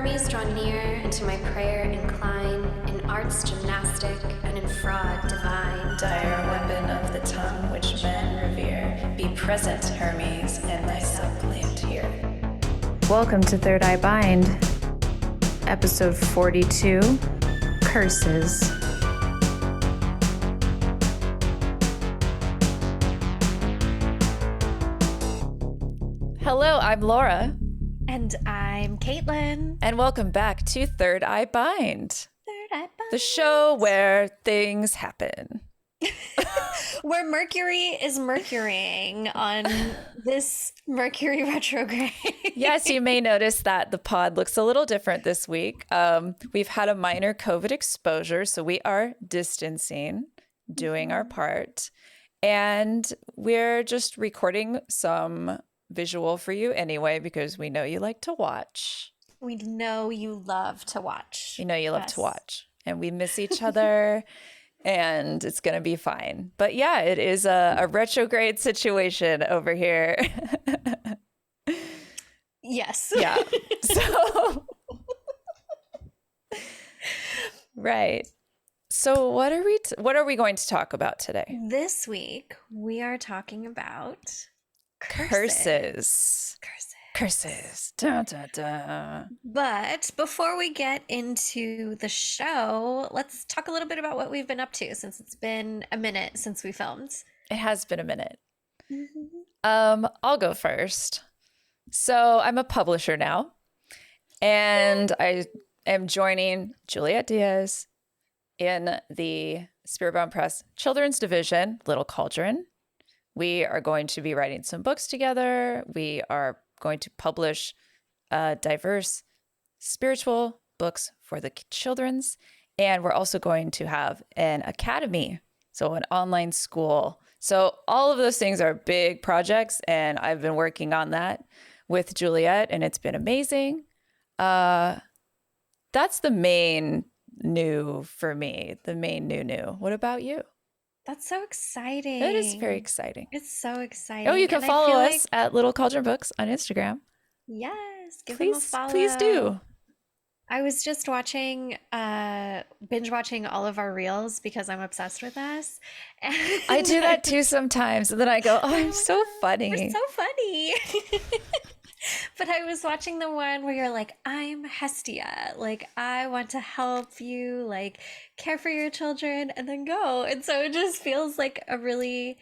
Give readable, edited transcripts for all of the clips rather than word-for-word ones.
armies draw near, and to my prayer incline, in arts gymnastic and in fraud divine. Dire weapon of the tongue which men revere, be present, Hermes, and thyself plant here. Welcome to Third Eye Bind, episode 42, Curses. Hello, I'm Laura. And I'm Caitlin. And welcome back to Third Eye Bind. Third Eye Bind. The show where things happen. Where Mercury is Mercurying on this Mercury retrograde. Yes, you may notice that the pod looks a little different this week. We've had a minor COVID exposure, so we are distancing, doing our part. And we're just recording some visual for you anyway, because we know you like to watch. We know you love to watch. You know you love to watch. And we miss each other. And it's going to be fine. But yeah, it is a retrograde situation over here. Yes. Yeah. So, right. So what are we going to talk about today? This week, we are talking about Curses. Dun, dun, dun. But before we get into the show, let's talk a little bit about what we've been up to, since it's been a minute since we filmed. It has been a minute. I'll go first. So I'm a publisher now, and I am joining Juliet Diaz in the Spiritbound Press Children's Division, Little Cauldron. We are going to be writing some books together. We are going to publish diverse spiritual books for the children's. And we're also going to have an academy, so an online school. So all of those things are big projects, and I've been working on that with Juliet, and it's been amazing. That's the main new for me, the main new. What about you? That's so exciting. It is very exciting. It's so exciting. Oh, you can And I follow feel us at Little Cauldron Books on Instagram. Yes, give them a follow. Please do. I was just binge watching all of our reels because I'm obsessed with us. I do that too sometimes. And then I go, oh, I'm so funny. We're so funny. But I was watching the one where you're like, I'm Hestia. Like, I want to help you, like, care for your children and then go. And so it just feels like a really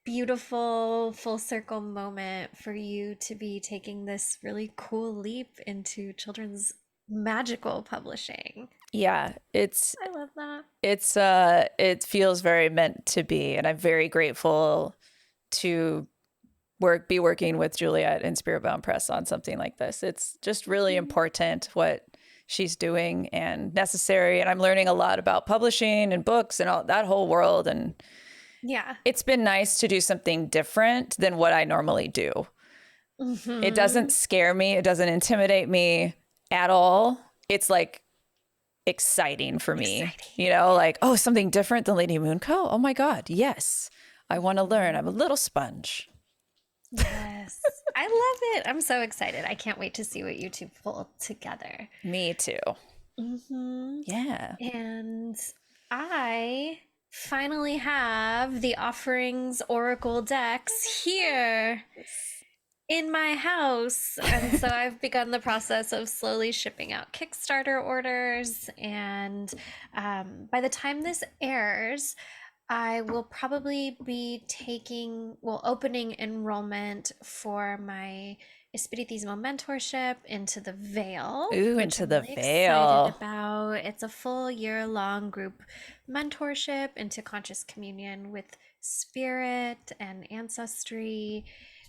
beautiful full circle moment for you to be taking this really cool leap into children's magical publishing. Yeah, I love that. it feels very meant to be, and I'm very grateful to be working with Juliet and Spiritbound Press on something like this. It's just really important what she's doing and necessary, and I'm learning a lot about publishing and books and all that whole world, and Yeah. it's been nice to do something different than what I normally do. It doesn't scare me, it doesn't intimidate me at all. It's like exciting for me. You know, like, oh, something different than Lady Moonco? Oh my God, yes. I want to learn. I'm a little sponge. Yes. I love it. I'm so excited. I can't wait to see what you two pull together. Me too. Yeah. And I finally have the Offerings Oracle decks here in my house. And so I've begun the process of slowly shipping out Kickstarter orders. And by the time this airs, I will probably be opening enrollment for my Espiritismo mentorship into the Veil. Ooh, which into I'm the really Veil. excited about. It's a full year-long group mentorship into conscious communion with spirit and ancestry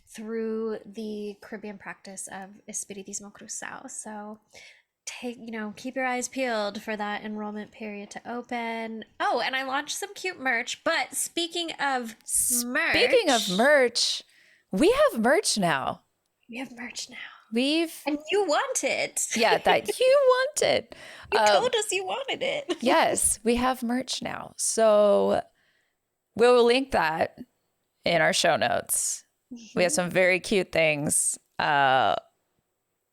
through the Caribbean practice of Espiritismo Cruzado. So keep your eyes peeled for that enrollment period to open. Oh, and I launched some cute merch. But speaking of merch, we have merch now. We have merch now. And you want it. Yeah, that you wanted. You told us you wanted it. Yes, we have merch now. So we'll link that in our show notes. We have some very cute things.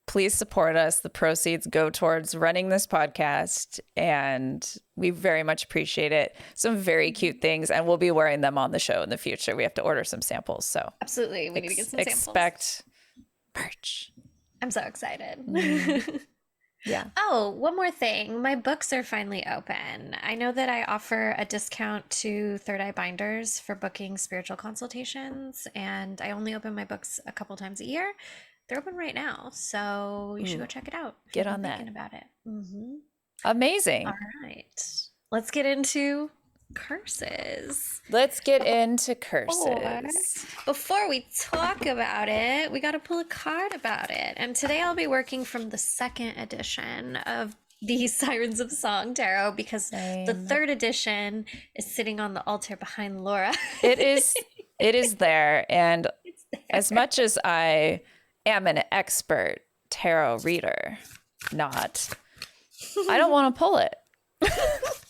please support us. The proceeds go towards running this podcast, and we very much appreciate it. Some very cute things, and we'll be wearing them on the show in the future. We have to order some samples, so Absolutely. We need to get some samples. expect merch. I'm so excited. Yeah. Oh, one more thing. My books are finally open. I know that I offer a discount to Third Eye Binders for booking spiritual consultations, and I only open my books a couple times a year. They're open right now, so you should go check it out. if Get you've been on that. Thinking about it. Amazing. All right. Let's get into curses. Let's get into curses. Before we talk about it, we got to pull a card about it. And today I'll be working from the second edition of the Sirens of Song Tarot because the third edition is sitting on the altar behind Laura. It is there. And as much as I am an expert tarot reader, I don't want to pull it.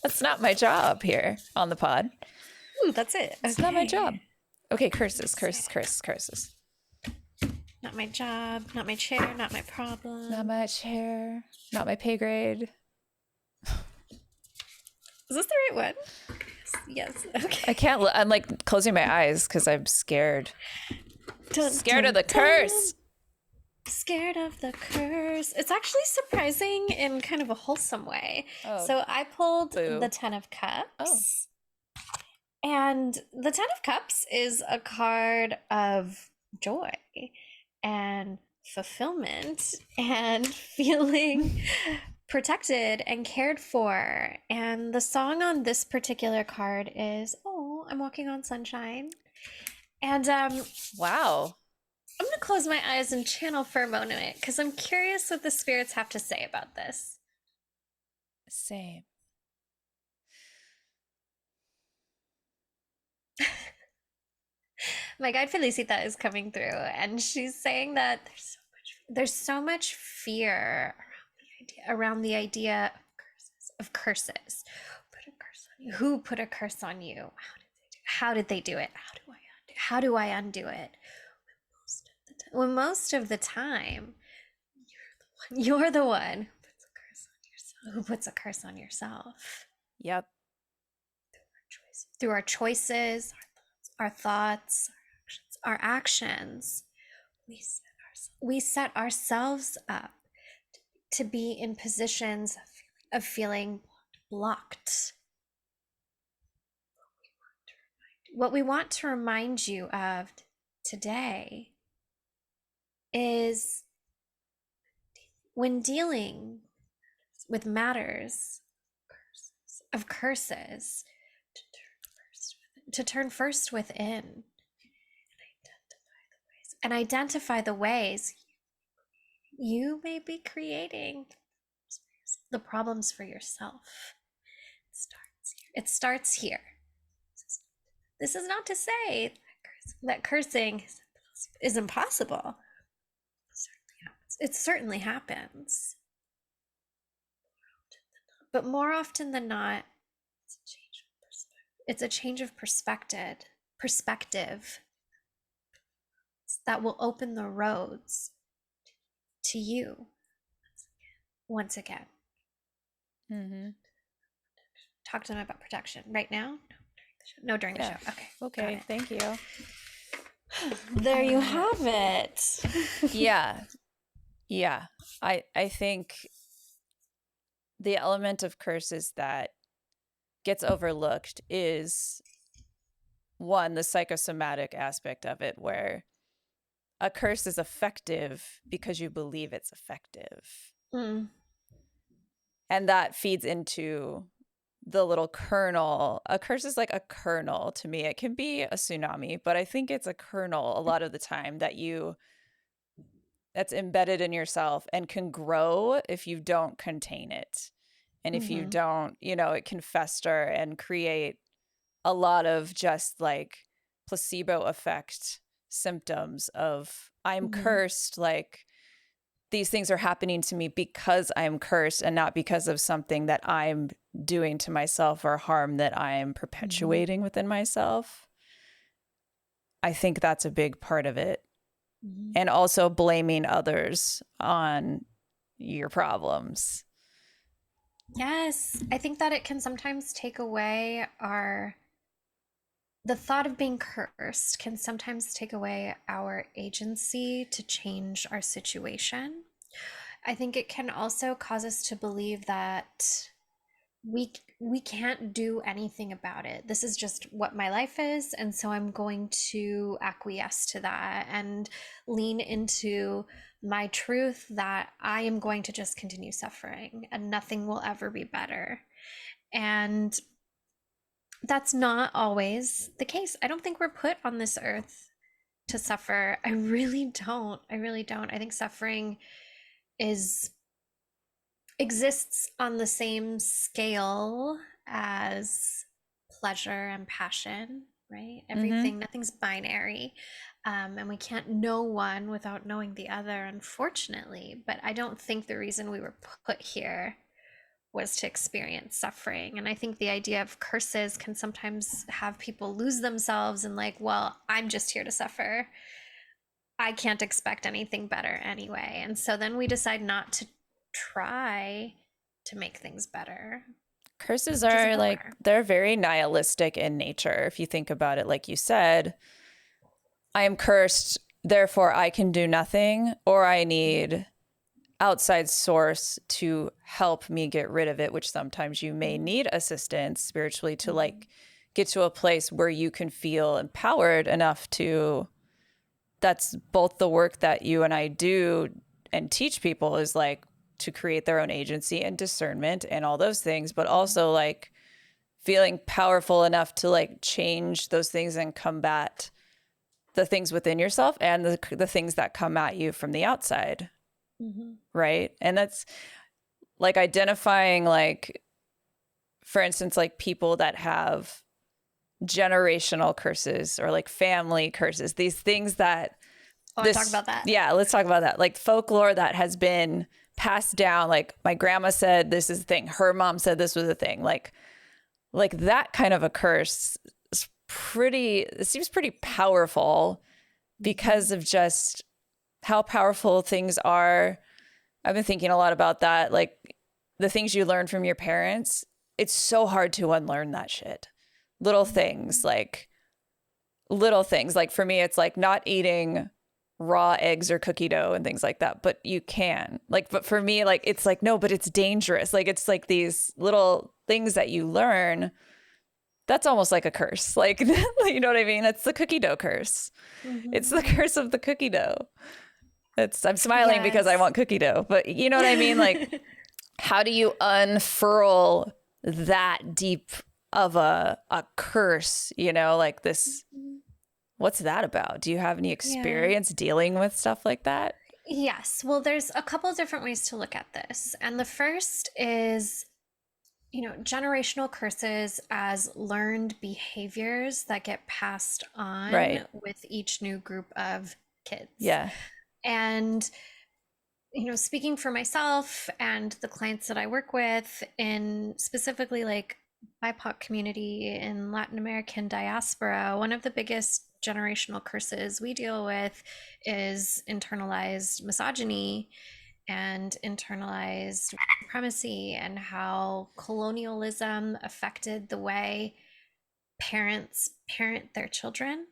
That's not my job here on the pod. Ooh, that's it. It's not my job. Okay, curses. Not my job, not my chair, not my problem. Not my chair, not my pay grade. Is this the right one? Yes. Okay. I can't, I'm like closing my eyes because I'm scared. Scared of the curse. Scared of the curse. It's actually surprising in kind of a wholesome way. Oh. So I pulled Boo. the Ten of Cups. Oh. And the Ten of Cups is a card of joy and fulfillment and feeling protected and cared for. And the song on this particular card is, "Oh, I'm walking on sunshine." And Wow. I'm going to close my eyes and channel for a moment because I'm curious what the spirits have to say about this. Same. My guide Felicita is coming through and she's saying that there's so much fear around the idea of curses. Put a curse on you. Who put a curse on you? How did they do it? How do I undo it? Well, most of the time, you're the one who puts a curse on yourself. Yep. Through our choices, our thoughts, our actions, we set ourselves up to be in positions of feeling blocked. What we want to remind you of today is when dealing with matters of curses, to turn first within and identify the ways you may be creating the problems for yourself. It starts here. This is not to say that cursing is impossible. It certainly happens. But more often than not, it's a change of perspective that will open the roads to you once again. Mm-hmm. Talk to them about protection right now. No, during the show. Okay. Okay. Thank you. There you have it. Yeah. I think the element of curses that gets overlooked is one, the psychosomatic aspect of it, where a curse is effective because you believe it's effective. Mm. And that feeds into the little kernel. A curse is like a kernel to me. It can be a tsunami, but I think it's a kernel a lot of the time that's embedded in yourself and can grow if you don't contain it. And if you don't, it can fester and create a lot of just like placebo effect symptoms of I'm cursed, like these things are happening to me because I'm cursed and not because of something that I'm doing to myself or harm that I'm perpetuating within myself. I think that's a big part of it. and also blaming others on your problems. Yes, I think that it can sometimes take away the thought of being cursed can sometimes take away our agency to change our situation. I think it can also cause us to believe that we can't do anything about it. This is just what my life is, and so I'm going to acquiesce to that and lean into my truth that I am going to just continue suffering and nothing will ever be better. And that's not always the case. I don't think we're put on this earth to suffer. I really don't. I really don't. I think suffering is exists on the same scale as pleasure and passion, right? Everything, nothing's binary. And we can't know one without knowing the other, unfortunately. But I don't think the reason we were put here was to experience suffering. And I think the idea of curses can sometimes have people lose themselves and like, well, I'm just here to suffer. I can't expect anything better anyway. And so then we decide not to try to make things better. Curses are like, they're very nihilistic in nature. If you think about it, like you said, I am cursed, therefore I can do nothing, or I need outside source to help me get rid of it, which sometimes you may need assistance spiritually to like get to a place where you can feel empowered enough to, that's both the work that you and I do and teach people is like to create their own agency and discernment and all those things, but also like feeling powerful enough to like change those things and combat the things within yourself and the things that come at you from the outside. Right. And that's like identifying, like, for instance, like people that have generational curses or like family curses, these things that talk about that. Yeah, let's talk about that. Like folklore that has been passed down. Like my grandma said, this is the thing. Her mom said this was a thing. Like that kind of a curse is it seems pretty powerful because of just how powerful things are. I've been thinking a lot about that. Like the things you learn from your parents, it's so hard to unlearn that shit. Little things. Like for me, it's like not eating raw eggs or cookie dough and things like that, but you can. Like, but for me, like, it's like, no, but it's dangerous. Like, it's like these little things that you learn. That's almost like a curse. Like, you know what I mean? It's the cookie dough curse. It's the curse of the cookie dough. I'm smiling because I want cookie dough, but you know what I mean? Like, how do you unfurl that deep of a curse, you know, like this? What's that about? Do you have any experience dealing with stuff like that? Yes. Well, there's a couple of different ways to look at this. And the first is, generational curses as learned behaviors that get passed on with each new group of kids. Yeah. And, speaking for myself and the clients that I work with in specifically like BIPOC community in Latin American diaspora, one of the biggest generational curses we deal with is internalized misogyny and internalized supremacy, and how colonialism affected the way parents parent their children,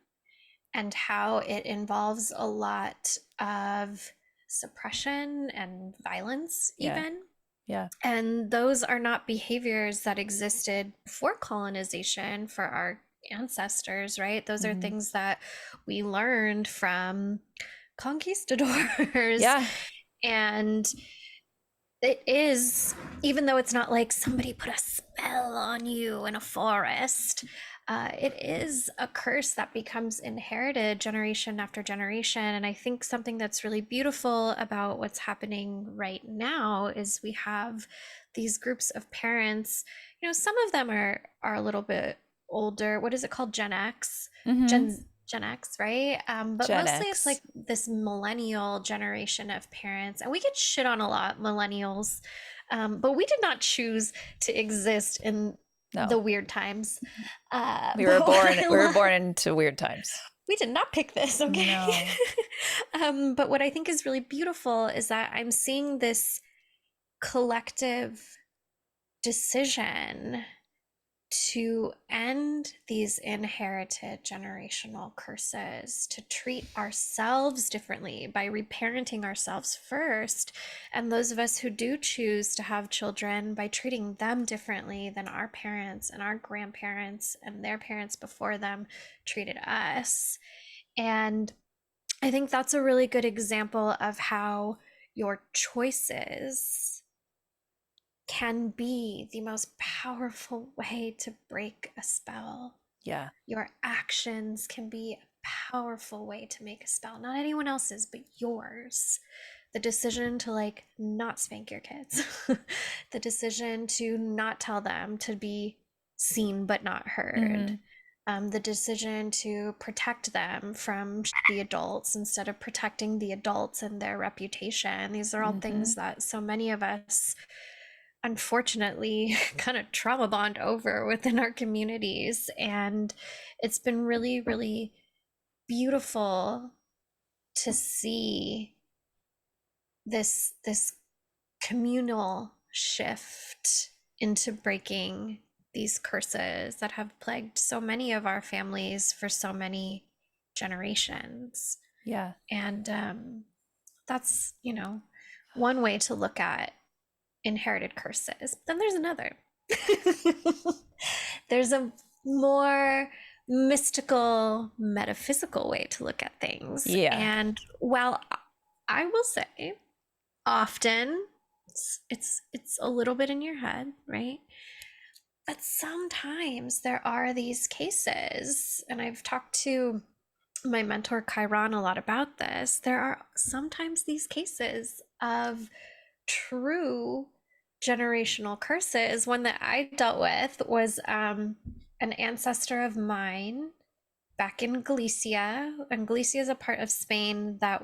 and how it involves a lot of suppression and violence even. Yeah. And those are not behaviors that existed before colonization for our ancestors, right? Those are things that we learned from conquistadors. Yeah. And it is, even though it's not like somebody put a spell on you in a forest, it is a curse that becomes inherited generation after generation. And I think something that's really beautiful about what's happening right now is we have these groups of parents, some of them are a little bit older. What is it called? Gen X, Gen X, right? But Gen mostly X. it's like this millennial generation of parents, and we get shit on a lot, millennials. But we did not choose to exist in the weird times. We were born into weird times. we did not pick this, okay? No. But what I think is really beautiful is that I'm seeing this collective decision to end these inherited generational curses, to treat ourselves differently by reparenting ourselves first, and those of us who do choose to have children by treating them differently than our parents and our grandparents and their parents before them treated us. And I think that's a really good example of how your choices can be the most powerful way to break a spell. Yeah. Your actions can be a powerful way to make a spell. Not anyone else's, but yours. The decision to like not spank your kids, the decision to not tell them to be seen but not heard. The decision to protect them from the adults instead of protecting the adults and their reputation. These are all things that so many of us unfortunately kind of trauma bond over within our communities. And it's been really, really beautiful to see this communal shift into breaking these curses that have plagued so many of our families for so many generations. Yeah. And that's, one way to look at inherited curses. Then there's another. There's a more mystical, metaphysical way to look at things. Yeah. And while I will say, often it's a little bit in your head, right? But sometimes there are these cases, and I've talked to my mentor Chiron a lot about this. There are sometimes these cases of true generational curses. One that I dealt with was an ancestor of mine back in Galicia. And Galicia is a part of Spain that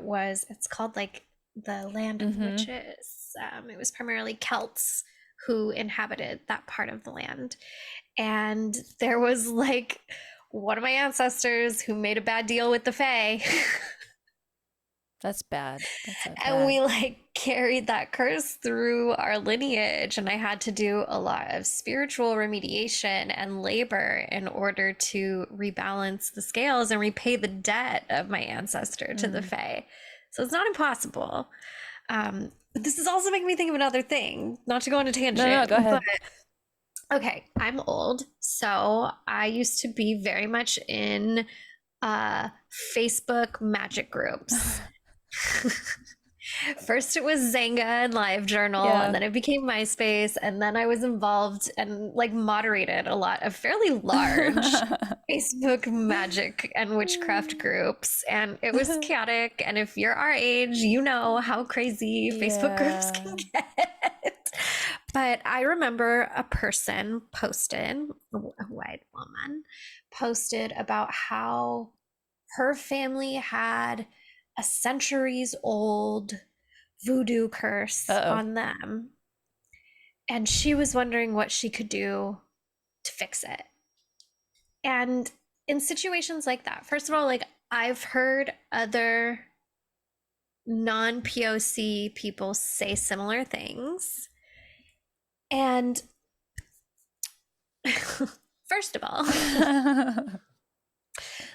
it's called like the land of witches. It was primarily Celts who inhabited that part of the land. And there was like one of my ancestors who made a bad deal with the Fae. That's bad. That's so And bad. we like carried that curse through our lineage. And I had to do a lot of spiritual remediation and labor in order to rebalance the scales and repay the debt of my ancestor to the Fae. So it's not impossible. But this is also making me think of another thing, not to go on a tangent. No, go ahead. Okay, I'm old, so I used to be very much in Facebook magic groups. First it was Zanga and LiveJournal, and then it became MySpace, and then I was involved and like moderated a lot of fairly large Facebook magic and witchcraft groups, and it was chaotic. And if you're our age, you know how crazy Facebook groups can get. But I remember a person posted, a white woman, posted about how her family had a centuries old voodoo curse on them. And she was wondering what she could do to fix it. And in situations like that, first of all, like I've heard other non-POC people say similar things. And first of all,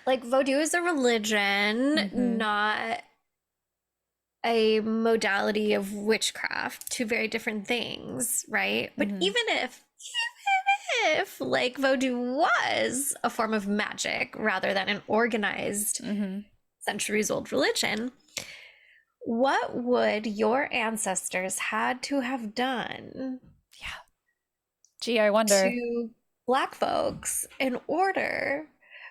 like voodoo is a religion, not a modality of witchcraft, two very different things, right? But even if like voodoo was a form of magic rather than an organized centuries old religion, what would your ancestors had to have done? Yeah. Gee, I wonder. To Black folks in order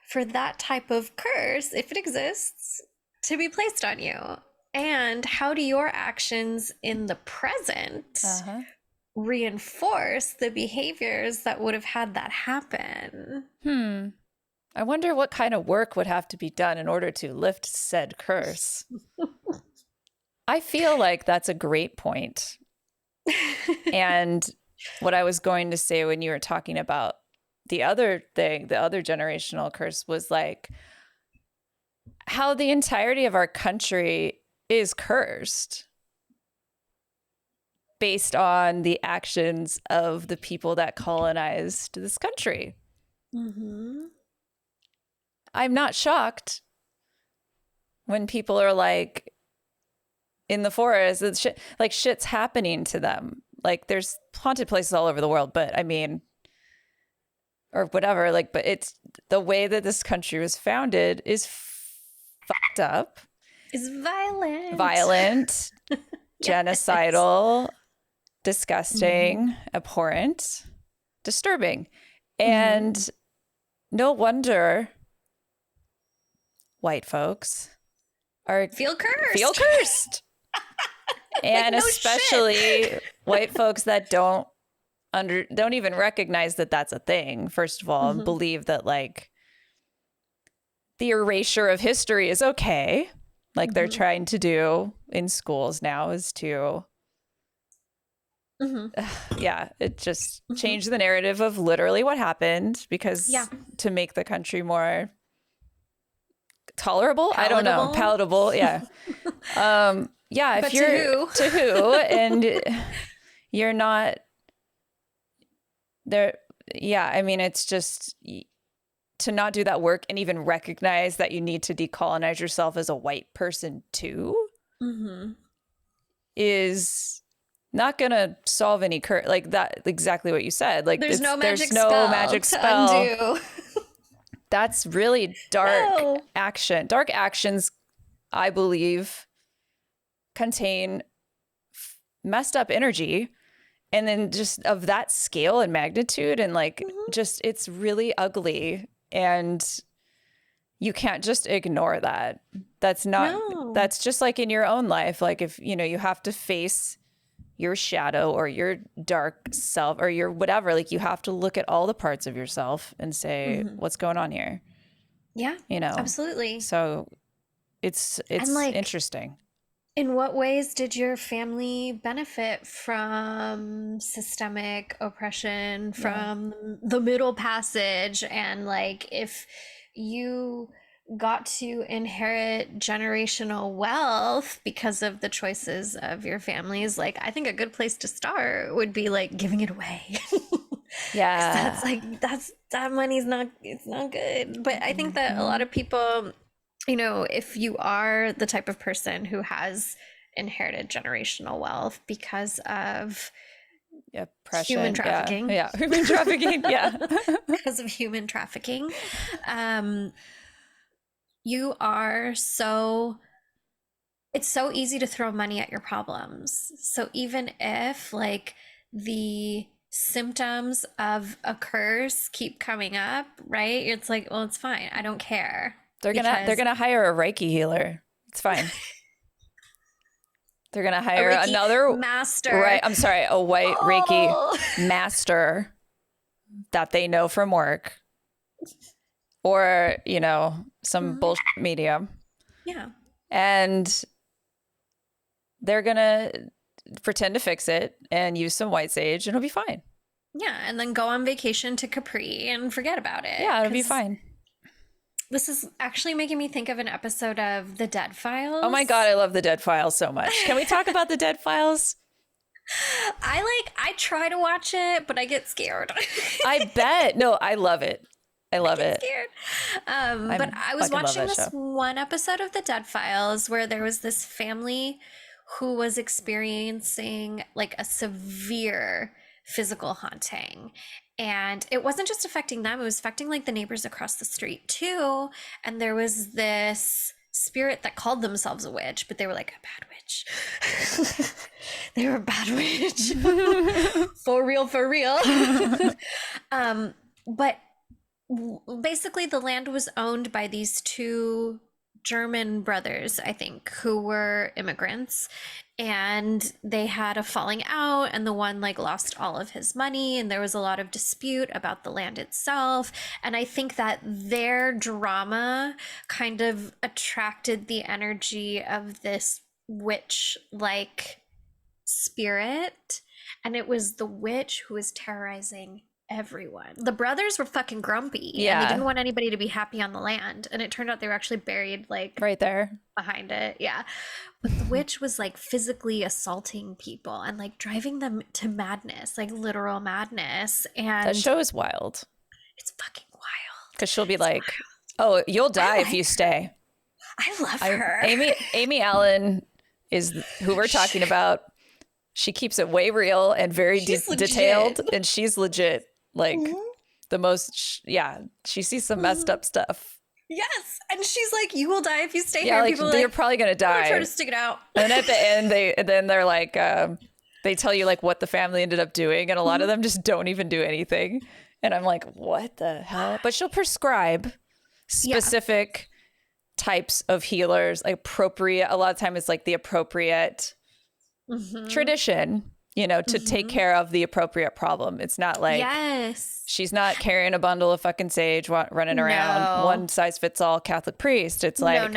for that type of curse, if it exists, to be placed on you? And how do your actions in the present reinforce the behaviors that would have had that happen? I wonder what kind of work would have to be done in order to lift said curse. I feel like that's a great point. And what I was going to say when you were talking about the other thing, the other generational curse was like, how the entirety of our country is cursed based on the actions of the people that colonized this country. Mm-hmm. I'm not shocked when people are like in the forest, it's shit's happening to them. Like there's haunted places all over the world, but I mean, or whatever, like, but it's the way that this country was founded is fucked up. It's violent. Violent, genocidal, disgusting, abhorrent, disturbing. And no wonder white folks Feel cursed. Feel cursed. And no especially white folks that don't even recognize that that's a thing, first of all, and believe that like the erasure of history is okay. Like they're trying to do in schools now is to it just changed the narrative of literally what happened because to make the country more tolerable, I don't know, palatable, yeah. Yeah, if but you're to who and you're not there, yeah, I mean, it's just to not do that work and even recognize that you need to decolonize yourself as a white person too is not gonna solve any like that, exactly what you said. Like there's no magic spell to undo. That's really dark action. Dark actions, I believe, contain messed up energy, and then just of that scale and magnitude, and like just it's really ugly, and you can't just ignore that. That's not that's just like in your own life, like if you know you have to face your shadow or your dark self or your whatever, like you have to look at all the parts of yourself and say what's going on here. Yeah, you know, absolutely. So it's like, interesting. In what ways did your family benefit from systemic oppression, from the Middle Passage? And like, if you got to inherit generational wealth because of the choices of your families, like, I think a good place to start would be like giving it away. Yeah. That's like, that money's not, it's not good. But I think that a lot of people, you know, if you are the type of person who has inherited generational wealth because of human trafficking, human trafficking, because of human trafficking, you are so, it's so easy to throw money at your problems. So even if like the symptoms of a curse keep coming up, right? It's like, well, it's fine. I don't care. They're gonna hire a Reiki healer. It's fine. They're gonna hire another master. Right. I'm sorry, a white Reiki master that they know from work. Or, you know, some bullshit medium. Yeah. And they're gonna pretend to fix it and use some white sage and it'll be fine. Yeah, and then go on vacation to Capri and forget about it. Yeah, it'll be fine. This is actually making me think of an episode of The Dead Files. Oh my God, I love The Dead Files so much. Can we talk about The Dead Files? I try to watch it, but I get scared. I bet. No, I love it. I love it. Scared. But I was watching this one episode of The Dead Files where there was this family who was experiencing like a severe physical haunting. And it wasn't just affecting them, it was affecting like the neighbors across the street too. And there was this spirit that called themselves a witch, but they were like a bad witch. They were a bad witch. For real, for real. But basically the land was owned by these two German brothers, I think, who were immigrants, and they had a falling out, and the one like lost all of his money, and there was a lot of dispute about the land itself. And I think that their drama kind of attracted the energy of this witch like spirit, and it was the witch who was terrorizing everyone. The brothers were fucking grumpy. Yeah. And they didn't want anybody to be happy on the land. And it turned out they were actually buried like Right there. behind it. Yeah. But the witch was like physically assaulting people and like driving them to madness, like literal madness. And That show is wild. it's fucking wild. Because she'll be like, oh, you'll die if you stay. I love her. Amy Allen is who we're talking about. She keeps it way real and very detailed. And she's legit. Like the most, she sees some messed up stuff. Yes. And she's like, you will die if you stay Yeah, here. like People are you're like, probably going to I'm gonna die. try to stick it out. And at the end, they're like, they tell you like what the family ended up doing. And a lot of them just don't even do anything. And I'm like, what the hell? But she'll prescribe specific types of healers, like appropriate. A lot of time it's like the appropriate tradition, you know, to take care of the appropriate problem. It's not like she's not carrying a bundle of fucking sage running around one size fits all Catholic priest. It's like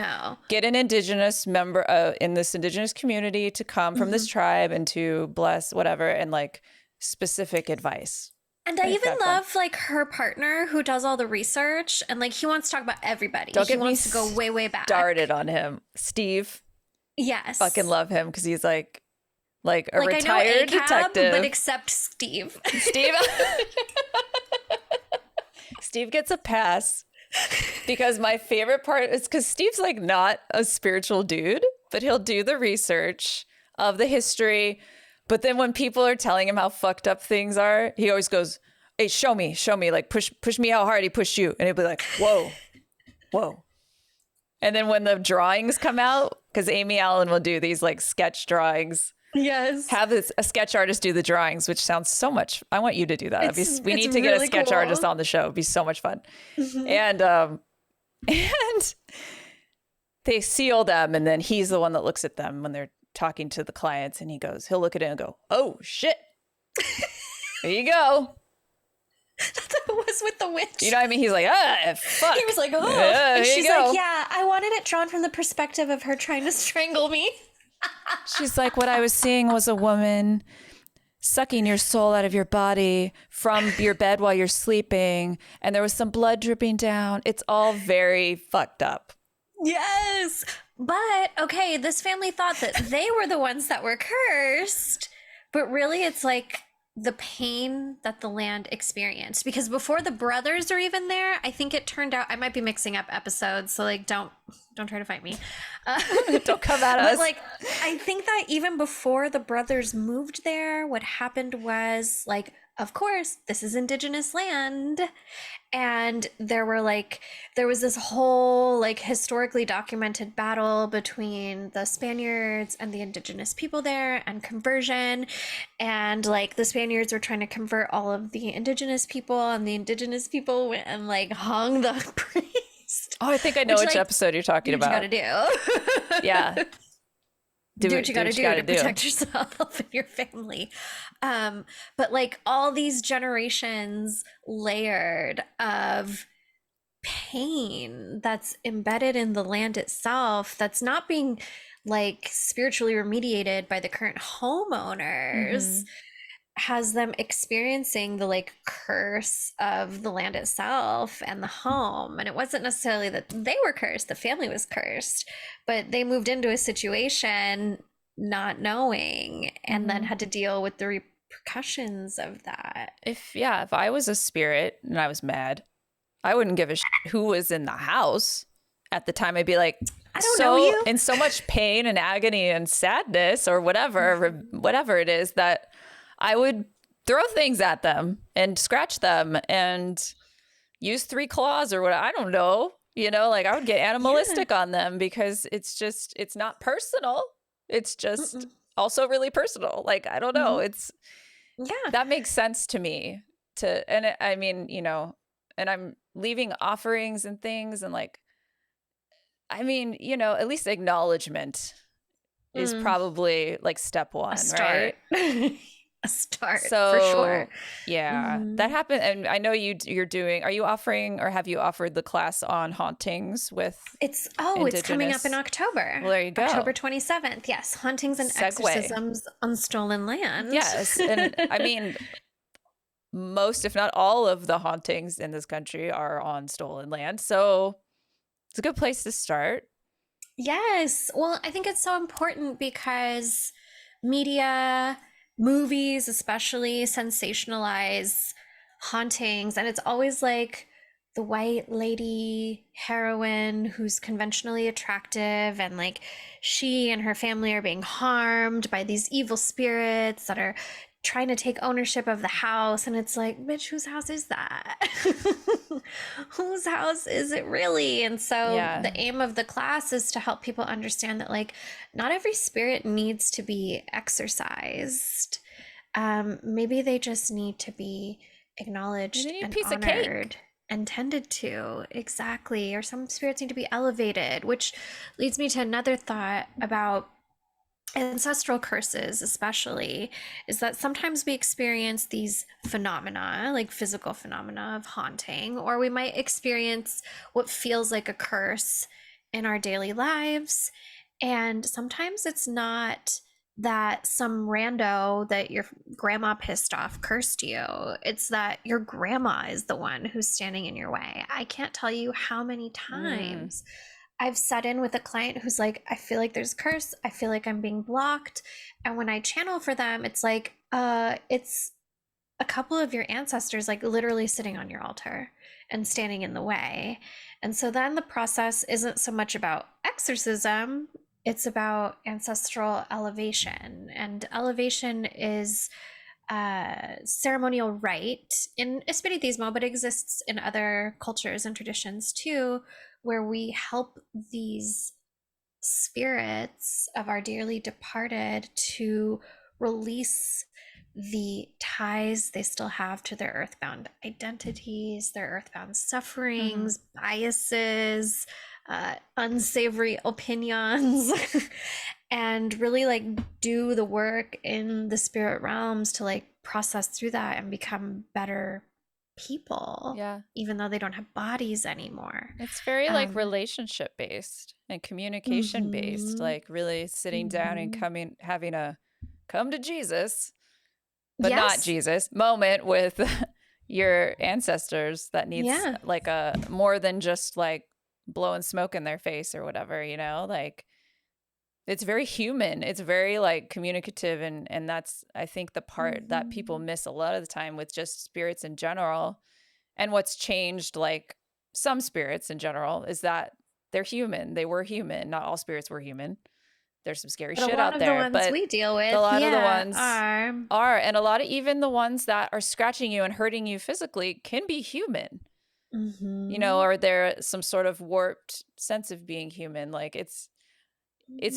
get an indigenous member in this indigenous community to come from this tribe and to bless whatever, and like specific advice. And I even love like her partner who does all the research, and like he wants to talk about everybody. He wants to go way, way back. Started on him, Steve. Yes, fucking love him because he's like a retired I know ACAB, detective, but except Steve. Steve gets a pass because my favorite part is because Steve's like not a spiritual dude, but he'll do the research of the history. But then when people are telling him how fucked up things are, he always goes, hey, show me, like push me how hard he pushed you. And he'll be like, whoa. And then when the drawings come out, because Amy Allen will do these like sketch drawings. Yes. Have a sketch artist do the drawings, which sounds so much. I want you to do that. We need to get a sketch artist on the show. It'd be so much fun. And they seal them, and then he's the one that looks at them when they're talking to the clients, and he'll look at it and go, oh shit, there you go. That's what it was with the witch. You know what I mean? He's like, fuck. He was like, oh. And she's like, yeah, I wanted it drawn from the perspective of her trying to strangle me. She's like, what I was seeing was a woman sucking your soul out of your body from your bed while you're sleeping, and there was some blood dripping down. It's all very fucked up. Yes. But, okay, this family thought that they were the ones that were cursed, but really it's like the pain that the land experienced. Because before the brothers are even there, I think it turned out, I might be mixing up episodes, so like don't try to fight me. Don't come at us. But like, I think that even before the brothers moved there, what happened was like, of course, this is indigenous land. And there was this whole like historically documented battle between the Spaniards and the indigenous people there, and conversion. And like the Spaniards were trying to convert all of the indigenous people, and the indigenous people went and like hung the priest. Oh, I think I know which episode you're talking about. What you gotta do. Yeah. Do what you gotta do to protect yourself and your family. But like all these generations layered of pain that's embedded in the land itself, that's not being like spiritually remediated by the current homeowners, has them experiencing the like curse of the land itself and the home. And it wasn't necessarily that they were cursed, the family was cursed, but they moved into a situation not knowing, and then had to deal with the repercussions of that. If I was a spirit and I was mad, I wouldn't give a shit who was in the house at the time. I'd be like, I don't know you. In so much pain and agony and sadness or whatever it is, that I would throw things at them and scratch them and use 3 claws or what. I don't know. You know, like I would get animalistic on them, because it's not personal. It's just also really personal. Like, I don't know. It's that makes sense to me I mean, you know, and I'm leaving offerings and things, and like, I mean, you know, at least acknowledgement is probably like step one, right? A start, so, for sure. Yeah, that happened. And I know you're doing, are you offering, or have you offered the class on hauntings with it's coming up in October. Well, there you go. October 27th. Yes. Hauntings and exorcisms on stolen land. Yes. And I mean, most, if not all, of the hauntings in this country are on stolen land. So it's a good place to start. Yes. Well, I think it's so important because media, movies especially, sensationalize hauntings. And it's always like the white lady heroine who's conventionally attractive, and like she and her family are being harmed by these evil spirits that are trying to take ownership of the house. And it's like, bitch, whose house is that? Whose house is it really? And so Yeah. the aim of the class is to help people understand that like not every spirit needs to be exorcised. Maybe they just need to be acknowledged They need a and piece of cake. honored and tended to. Exactly. Or some spirits need to be elevated, which leads me to another thought about ancestral curses, especially, is that sometimes we experience these phenomena, like physical phenomena of haunting, or we might experience what feels like a curse in our daily lives. And sometimes it's not that some rando that your grandma pissed off cursed you. It's that your grandma is the one who's standing in your way. I can't tell you how many times I've sat in with a client who's like, I feel like there's a curse. I feel like I'm being blocked. And when I channel for them, it's like, it's a couple of your ancestors like literally sitting on your altar and standing in the way. And so then the process isn't so much about exorcism, it's about ancestral elevation. And elevation is ceremonial rite in Espiritismo, but exists in other cultures and traditions too, where we help these spirits of our dearly departed to release the ties they still have to their earthbound identities, their earthbound sufferings, biases, unsavory opinions, and really like do the work in the spirit realms to like process through that and become better people. Yeah. Even though they don't have bodies anymore. It's very like relationship based and communication based, like really sitting down and having a come to Jesus, but not Jesus moment with your ancestors that needs like a more than just like blowing smoke in their face or whatever, you know, like it's very human. It's very like communicative. And that's, I think, the part that people miss a lot of the time with just spirits in general. And what's changed, like some spirits in general, is that they're human. They were human. Not all spirits were human. There's some scary shit out there, but we deal with a lot of the ones are, and a lot of even the ones that are scratching you and hurting you physically can be human, you know, or they're some sort of warped sense of being human. Like it's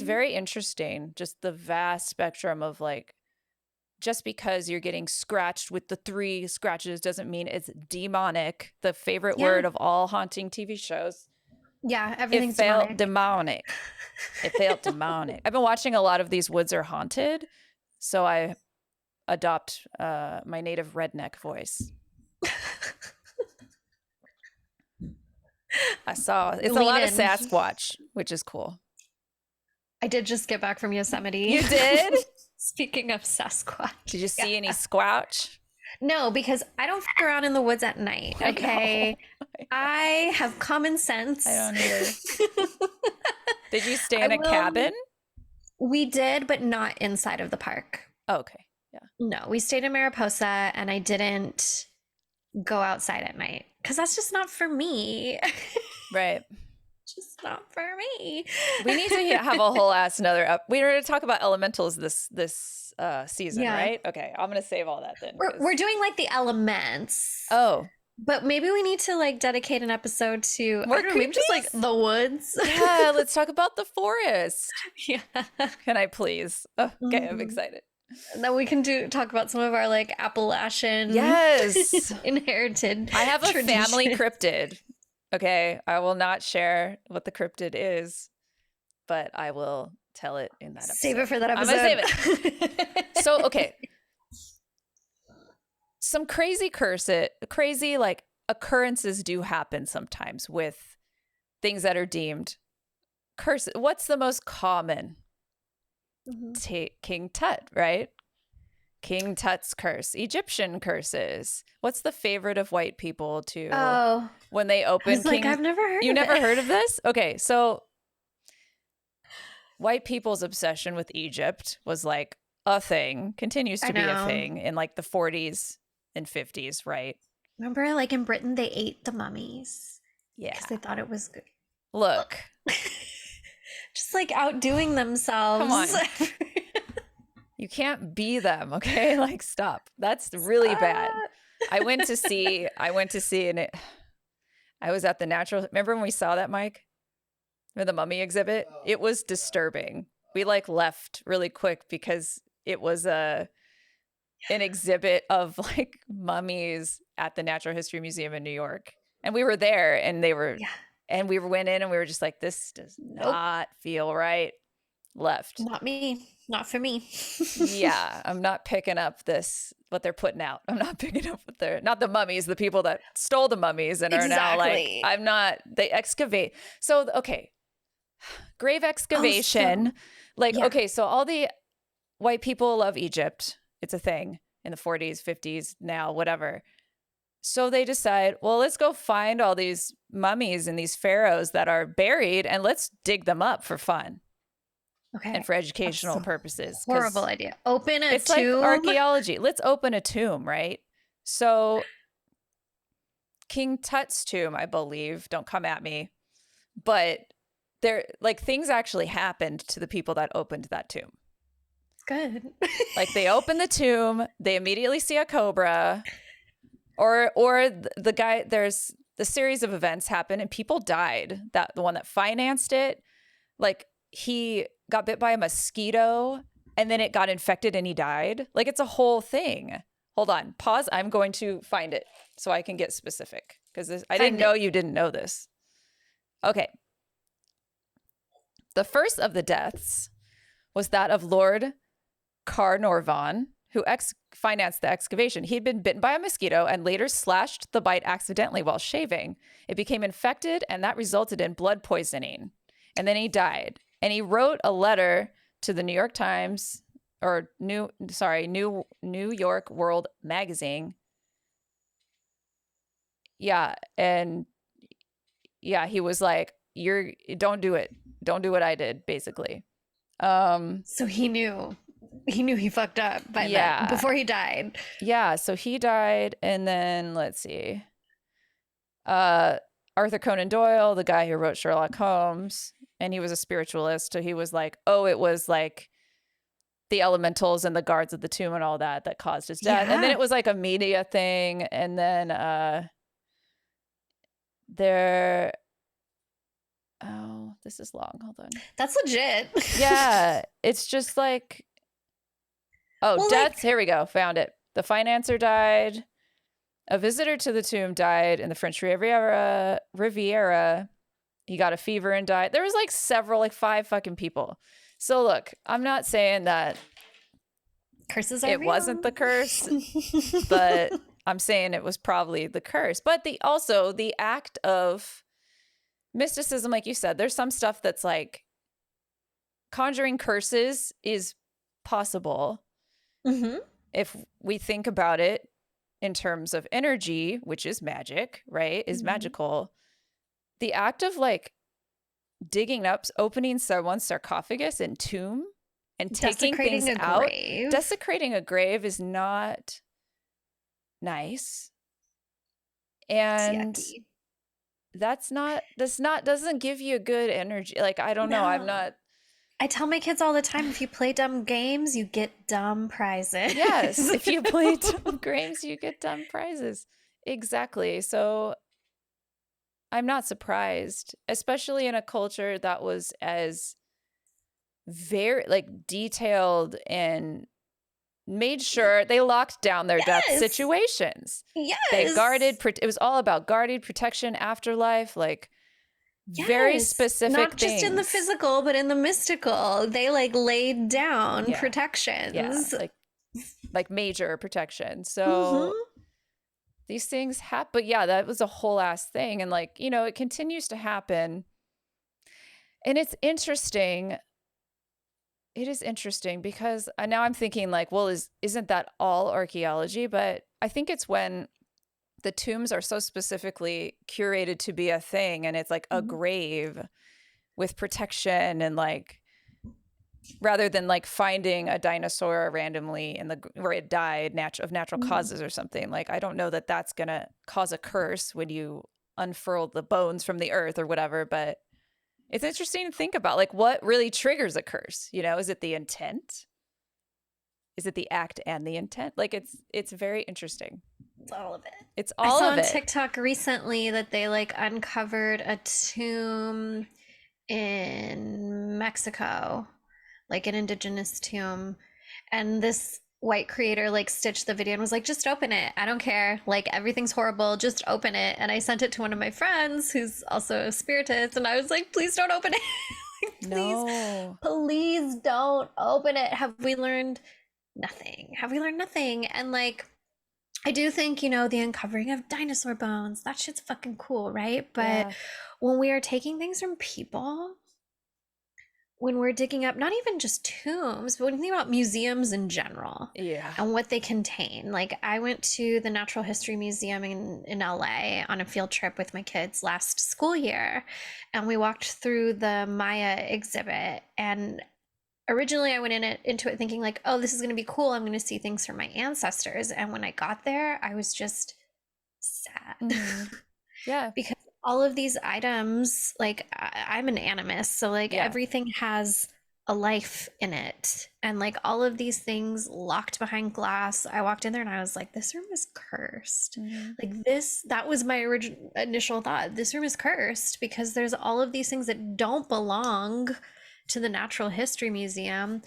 very interesting, just the vast spectrum of like, just because you're getting scratched with the 3 scratches doesn't mean it's demonic. The favorite word of all haunting TV shows. Yeah, everything's It felt demonic. It felt demonic. I've been watching a lot of these Woods Are Haunted, so I adopt my native redneck voice. I saw it's a lot of Sasquatch, which is cool. I did just get back from Yosemite. You did? Speaking of Sasquatch. Did you see any squatch? No, because I don't fuck around in the woods at night. Okay. I have common sense. I don't either. Did you stay in a cabin? We did, but not inside of the park. Oh, okay. Yeah. No, we stayed in Mariposa and I didn't go outside at night because that's just not for me. Right. Just not for me. We need to have a whole ass another up. We were going to talk about elementals this season, right? Okay, I'm going to save all that then. We're doing like the elements. Oh. But maybe we need to like dedicate an episode to maybe just like the woods. Yeah, let's talk about the forest. Yeah. Can I please? Oh, okay, I'm excited. And then we can talk about some of our like Appalachian inherited. I have a family cryptid. Okay, I will not share what the cryptid is, but I will tell it in that episode. Save it for that episode. I'm gonna save it. So, okay. Some crazy like occurrences do happen sometimes with things that are deemed curses. What's the most common? King Tut, right? King Tut's curse, Egyptian curses. What's the favorite of white people to Oh, when they I open was like, King? I've never heard You of never it. heard of this? Okay, so white people's obsession with Egypt was like a thing, continues I to be a know. thing in like the 40s and 50s, right? Remember, like in Britain, they ate the mummies Yeah. because they thought it was good. Look, Just like outdoing themselves. Come on. you can't be them, okay? Like, stop. That's really bad. I went to see, and I was at the Natural. Remember when we saw that, Mike? Or the mummy exhibit? It was disturbing. We like left really quick because it was an exhibit of like mummies at the Natural History Museum in New York. And we were there and they were, and we went in and we were just like, this does not feel right. Left. Not me. Not for me. Yeah, I'm not picking up what they're putting out. I'm not picking up what they're, not the mummies, the people that stole the mummies and are now like, I'm not, they excavate. So, okay. Grave excavation. Okay, so all the white people love Egypt. It's a thing in the 40s, 50s, now, whatever. So they decide, well, let's go find all these mummies and these pharaohs that are buried and let's dig them up for fun. Okay. And for educational purposes. Horrible idea. Open a tomb. It's like archaeology. Let's open a tomb, right? So King Tut's tomb, I believe, don't come at me, but there, like, things actually happened to the people that opened that tomb. Good. Like, they open the tomb, they immediately see a cobra, or the guy, there's the series of events happen and people died. That the one that financed it, like, he got bit by a mosquito and then it got infected and he died. Like, it's a whole thing. Hold on, pause. I'm going to find it so I can get specific because I didn't know you didn't know this. Okay. The first of the deaths was that of Lord Carnarvon, who financed the excavation. He'd been bitten by a mosquito and later slashed the bite accidentally while shaving. It became infected and that resulted in blood poisoning. And then he died. And he wrote a letter to the New York Times or New York World Magazine. Yeah, and yeah, he was like, don't do it. Don't do what I did, basically. So he knew he fucked up by that before he died. Yeah, so he died, and then let's see. Arthur Conan Doyle, the guy who wrote Sherlock Holmes, and he was a spiritualist, so he was like, oh, it was like the elementals and the guards of the tomb and all that caused his death. And then it was like a media thing, and then oh, this is long. Hold on. That's legit. Yeah, it's just like, deaths. Here we go. Found it. The financier died. A visitor to the tomb died in the French Riviera. He got a fever and died. There was like several, like 5 fucking people. So look, I'm not saying that curses are it real. wasn't the curse, but I'm saying it was probably the curse. But also the act of mysticism, like you said, there's some stuff that's like conjuring curses is possible if we think about it in terms of energy, which is magic, right? Is magical. The act of like digging up, opening someone's sarcophagus and tomb and taking things out, desecrating a grave is not nice. And doesn't give you a good energy. Like, I don't know. I tell my kids all the time, if you play dumb games, you get dumb prizes. Yes, if you play dumb games, you get dumb prizes. Exactly. So I'm not surprised, especially in a culture that was as very like detailed and made sure they locked down their death situations. Yes. They guarded, it was all about guarded protection, afterlife, like very specific not things. just in the physical, but in the mystical. They like laid down protections. Yeah, like major protection. So these things happen. But yeah, that was a whole ass thing. And like, you know, it continues to happen. And it's interesting. It is interesting because now I'm thinking like, well, isn't that all archaeology? But I think it's when the tombs are so specifically curated to be a thing, and it's like a grave with protection, and like rather than like finding a dinosaur randomly in the where it died of natural causes or something. Like I don't know that that's gonna cause a curse when you unfurl the bones from the earth or whatever, but it's interesting to think about like what really triggers a curse. You know, is it the intent? Is it the act and the intent? Like it's very interesting. It's all of it. It's I all saw of on it. TikTok recently that they like uncovered a tomb in Mexico, like an indigenous tomb, and this white creator like stitched the video and was like, just open it, I don't care, like everything's horrible, just open it. And I sent it to one of my friends who's also a spiritist, and I was like, please don't open it. Like, No. please don't open it. Have we learned nothing? And like, I do think, you know, the uncovering of dinosaur bones, that shit's fucking cool, right? But Yeah. when we are taking things from people, when we're digging up not even just tombs, but when you think about museums in general Yeah. and what they contain. Like I went to the Natural History Museum in LA on a field trip with my kids last school year, and we walked through the Maya exhibit. And originally I went into it thinking like, oh, this is going to be cool, I'm going to see things from my ancestors. And when I got there, I was just sad. Yeah. Because all of these items, like I'm an animist, so like Yeah. everything has a life in it, and like all of these things locked behind glass. I walked in there and I was like, this room is cursed. Like this, that was my original initial thought. This room is cursed because there's all of these things that don't belong to the Natural History Museum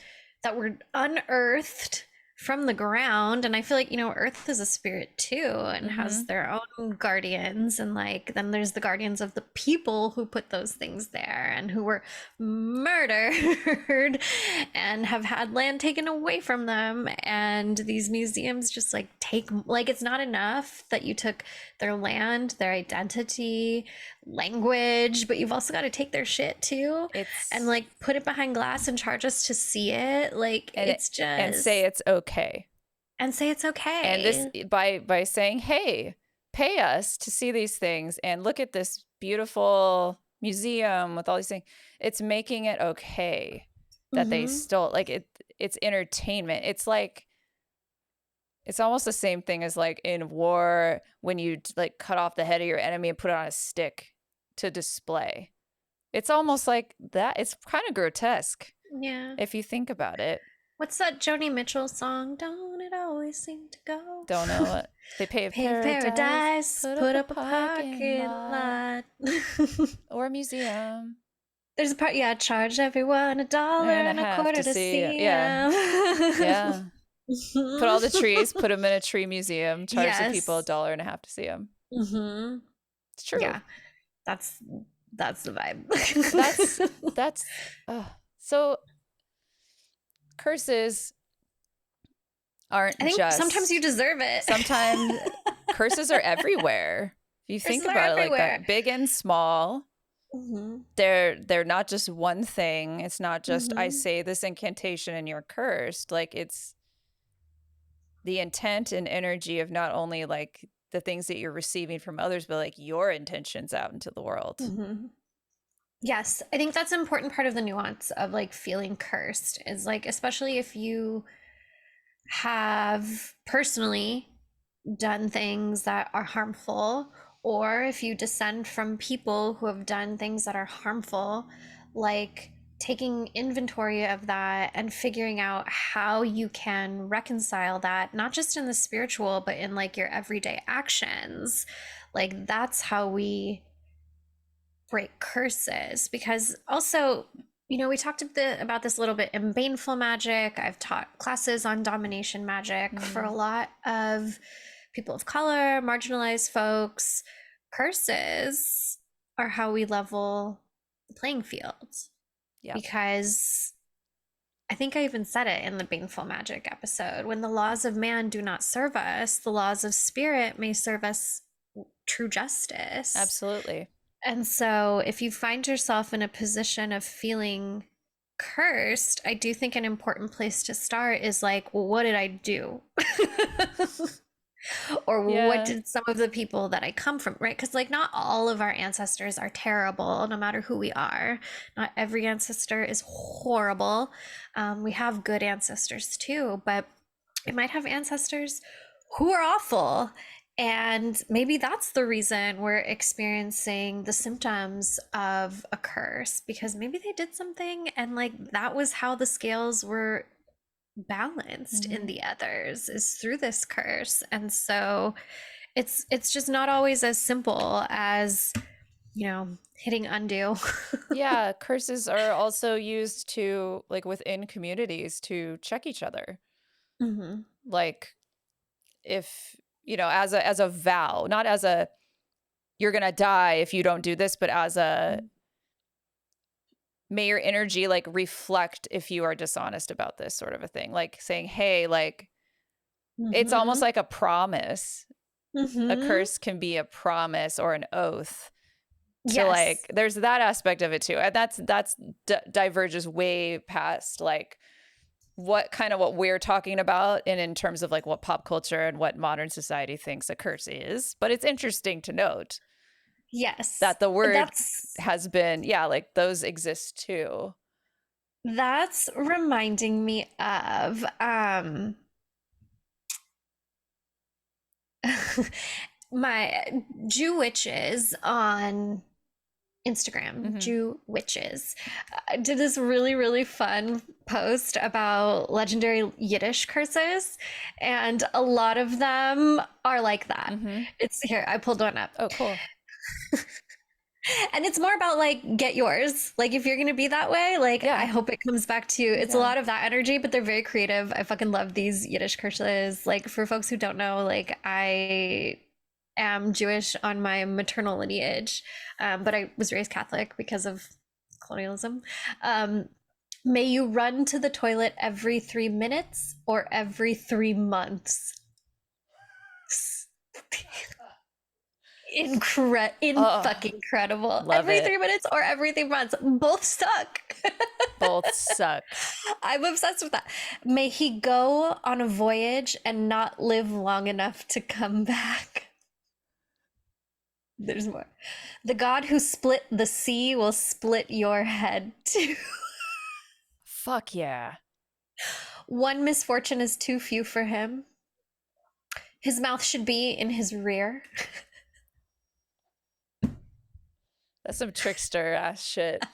that were unearthed from the ground. And I feel like, you know, Earth is a spirit too and has their own guardians. And like, then there's the guardians of the people who put those things there and who were murdered and have had land taken away from them. And these museums just like take, like, it's not enough that you took their land, their identity, language, but you've also got to take their shit too. And like put it behind glass and charge us to see it. Like it's just, and say it's okay. And say it's okay. And this by saying, hey, pay us to see these things and look at this beautiful museum with all these things. It's making it okay that they stole. Like it's entertainment. It's like, it's almost the same thing as like in war when you like cut off the head of your enemy and put it on a stick to display. It's almost like that. It's kind of grotesque. Yeah. If you think about it. What's that Joni Mitchell song? Don't it always seem to go? Don't know what. They pave paradise, put up a parking lot. or a museum. There's a part, yeah, charge everyone $1.25 to see 'em. Yeah. Put all the trees, put them in a tree museum, charge the people $1.50 to see them. It's true. Yeah, that's the vibe. that's so curses aren't I think just sometimes you deserve it. Sometimes curses are everywhere. If you think about it like that, big and small. They're not just one thing. It's not just I say this incantation and you're cursed. Like it's the intent and energy of not only like the things that you're receiving from others, but like your intentions out into the world. Yes, I think that's an important part of the nuance of like feeling cursed is like, especially if you have personally done things that are harmful, or if you descend from people who have done things that are harmful, like taking inventory of that and figuring out how you can reconcile that, not just in the spiritual, but in like your everyday actions. Like that's how we break curses. Because also, you know, we talked about this a little bit in Baneful Magic. I've taught classes on domination magic for a lot of people of color, marginalized folks. Curses are how we level the playing field. Yeah. Because I think I even said it in the Baneful Magic episode. When the laws of man do not serve us, the laws of spirit may serve us true justice. Absolutely. And so if you find yourself in a position of feeling cursed, I do think an important place to start is like, well, what did I do? Or Yeah. what did some of the people that I come from, right? Because like not all of our ancestors are terrible, no matter who we are. Not every ancestor is horrible. We have good ancestors too, but we might have ancestors who are awful. And maybe that's the reason we're experiencing the symptoms of a curse, because maybe they did something and like that was how the scales were balanced in the others, is through this curse. And so it's just not always as simple as, you know, hitting undo. Yeah, curses are also used to, like, within communities to check each other. Mm-hmm. Like, if, as a vow, not as a you're gonna die if you don't do this, but as a may your energy like reflect if you are dishonest about this, sort of a thing. Like saying, hey, like it's almost like a promise. A curse can be a promise or an oath. So like there's that aspect of it too. And that's diverges way past like what we're talking about in terms of like what pop culture and what modern society thinks a curse is. But it's interesting to note that the word has been, like those exist too. That's reminding me of my Jew witches on Instagram. Jew witches did this really, really fun post about legendary Yiddish curses, and a lot of them are like that. It's here, I pulled one up. Oh, cool. And it's more about like, get yours. Like, if you're going to be that way, like, I hope it comes back to you. It's a lot of that energy, but they're very creative. I fucking love these Yiddish curses. Like, for folks who don't know, like, I am Jewish on my maternal lineage, but I was raised Catholic because of colonialism. May you run to the toilet every 3 minutes or every 3 months. Fucking incredible. Every 3 minutes or every 3 months. Both suck. Both suck. I'm obsessed with that. May he go on a voyage and not live long enough to come back. There's more. The God who split the sea will split your head too. Fuck yeah. One misfortune is too few for him. His mouth should be in his rear. That's some trickster ass shit.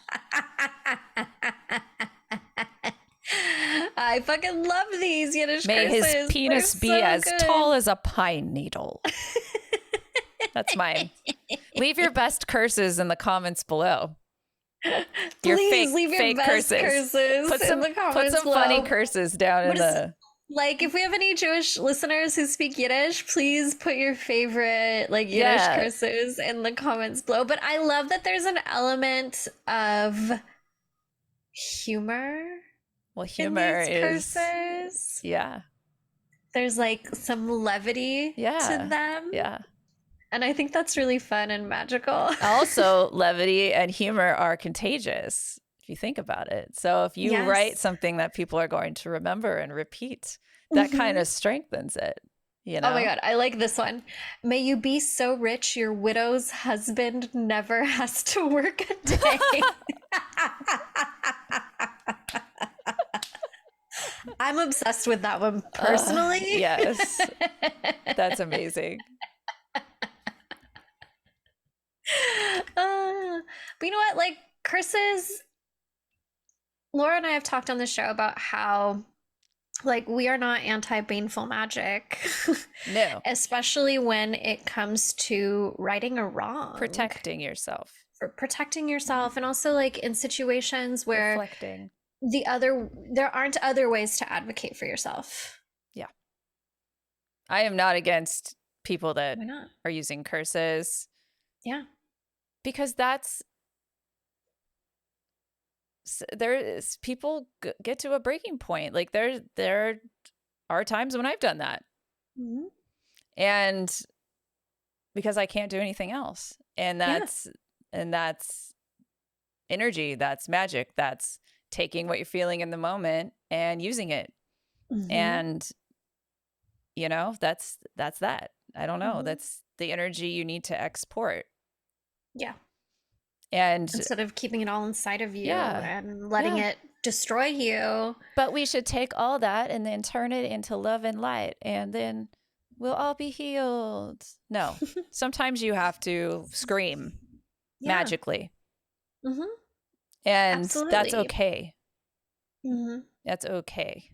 I fucking love these Yiddish May curses. his penis be as tall as a pine needle. That's mine. Leave your best curses in the comments below. Please leave your best curses in the comments Put some below. funny curses down in the... Like, if we have any Jewish listeners who speak Yiddish, please put your favorite, like, Yiddish curses in the comments below. But I love that there's an element of humor. Well, humor in these curses. Yeah. There's, like, some levity to them. Yeah. And I think that's really fun and magical. Also, levity and humor are contagious, if you think about it. So if you write something that people are going to remember and repeat, that kind of strengthens it, you know? Oh my God, I like this one. May you be so rich your widow's husband never has to work a day. I'm obsessed with that one personally. Yes. That's amazing. But you know what? Like, curses, Laura and I have talked on the show about how, like, we are not anti-baneful magic. No. Especially when it comes to righting a wrong. Protecting yourself. For protecting yourself, and also, like, in situations where reflecting. There aren't other ways to advocate for yourself. Yeah. I am not against people that are using curses. Yeah. Because people get to a breaking point. Like there are times when I've done that. Mm-hmm. And because I can't do anything else. And that's energy, that's magic, that's taking what you're feeling in the moment and using it. And, you know, that's that. I don't know. That's the energy you need to export. Yeah. And Instead of keeping it all inside of you Yeah. and letting Yeah. it destroy you. but we should take all that and then turn it into love and light, and then we'll all be healed. No, sometimes you have to scream magically. And that's Absolutely. okay. That's okay.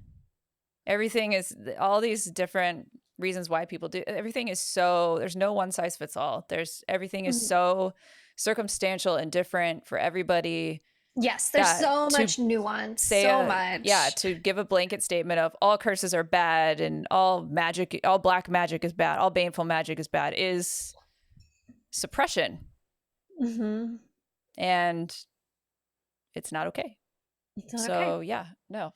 Everything is, all these different reasons why people do, everything is so, there's no one size fits all. Everything is so circumstantial and different for everybody. Yes, there's that so to much nuance. say So much. Yeah, to give a blanket statement of all curses are bad and all black magic is bad, all baneful magic is bad, is suppression. And it's not okay. It's not So okay. yeah, no,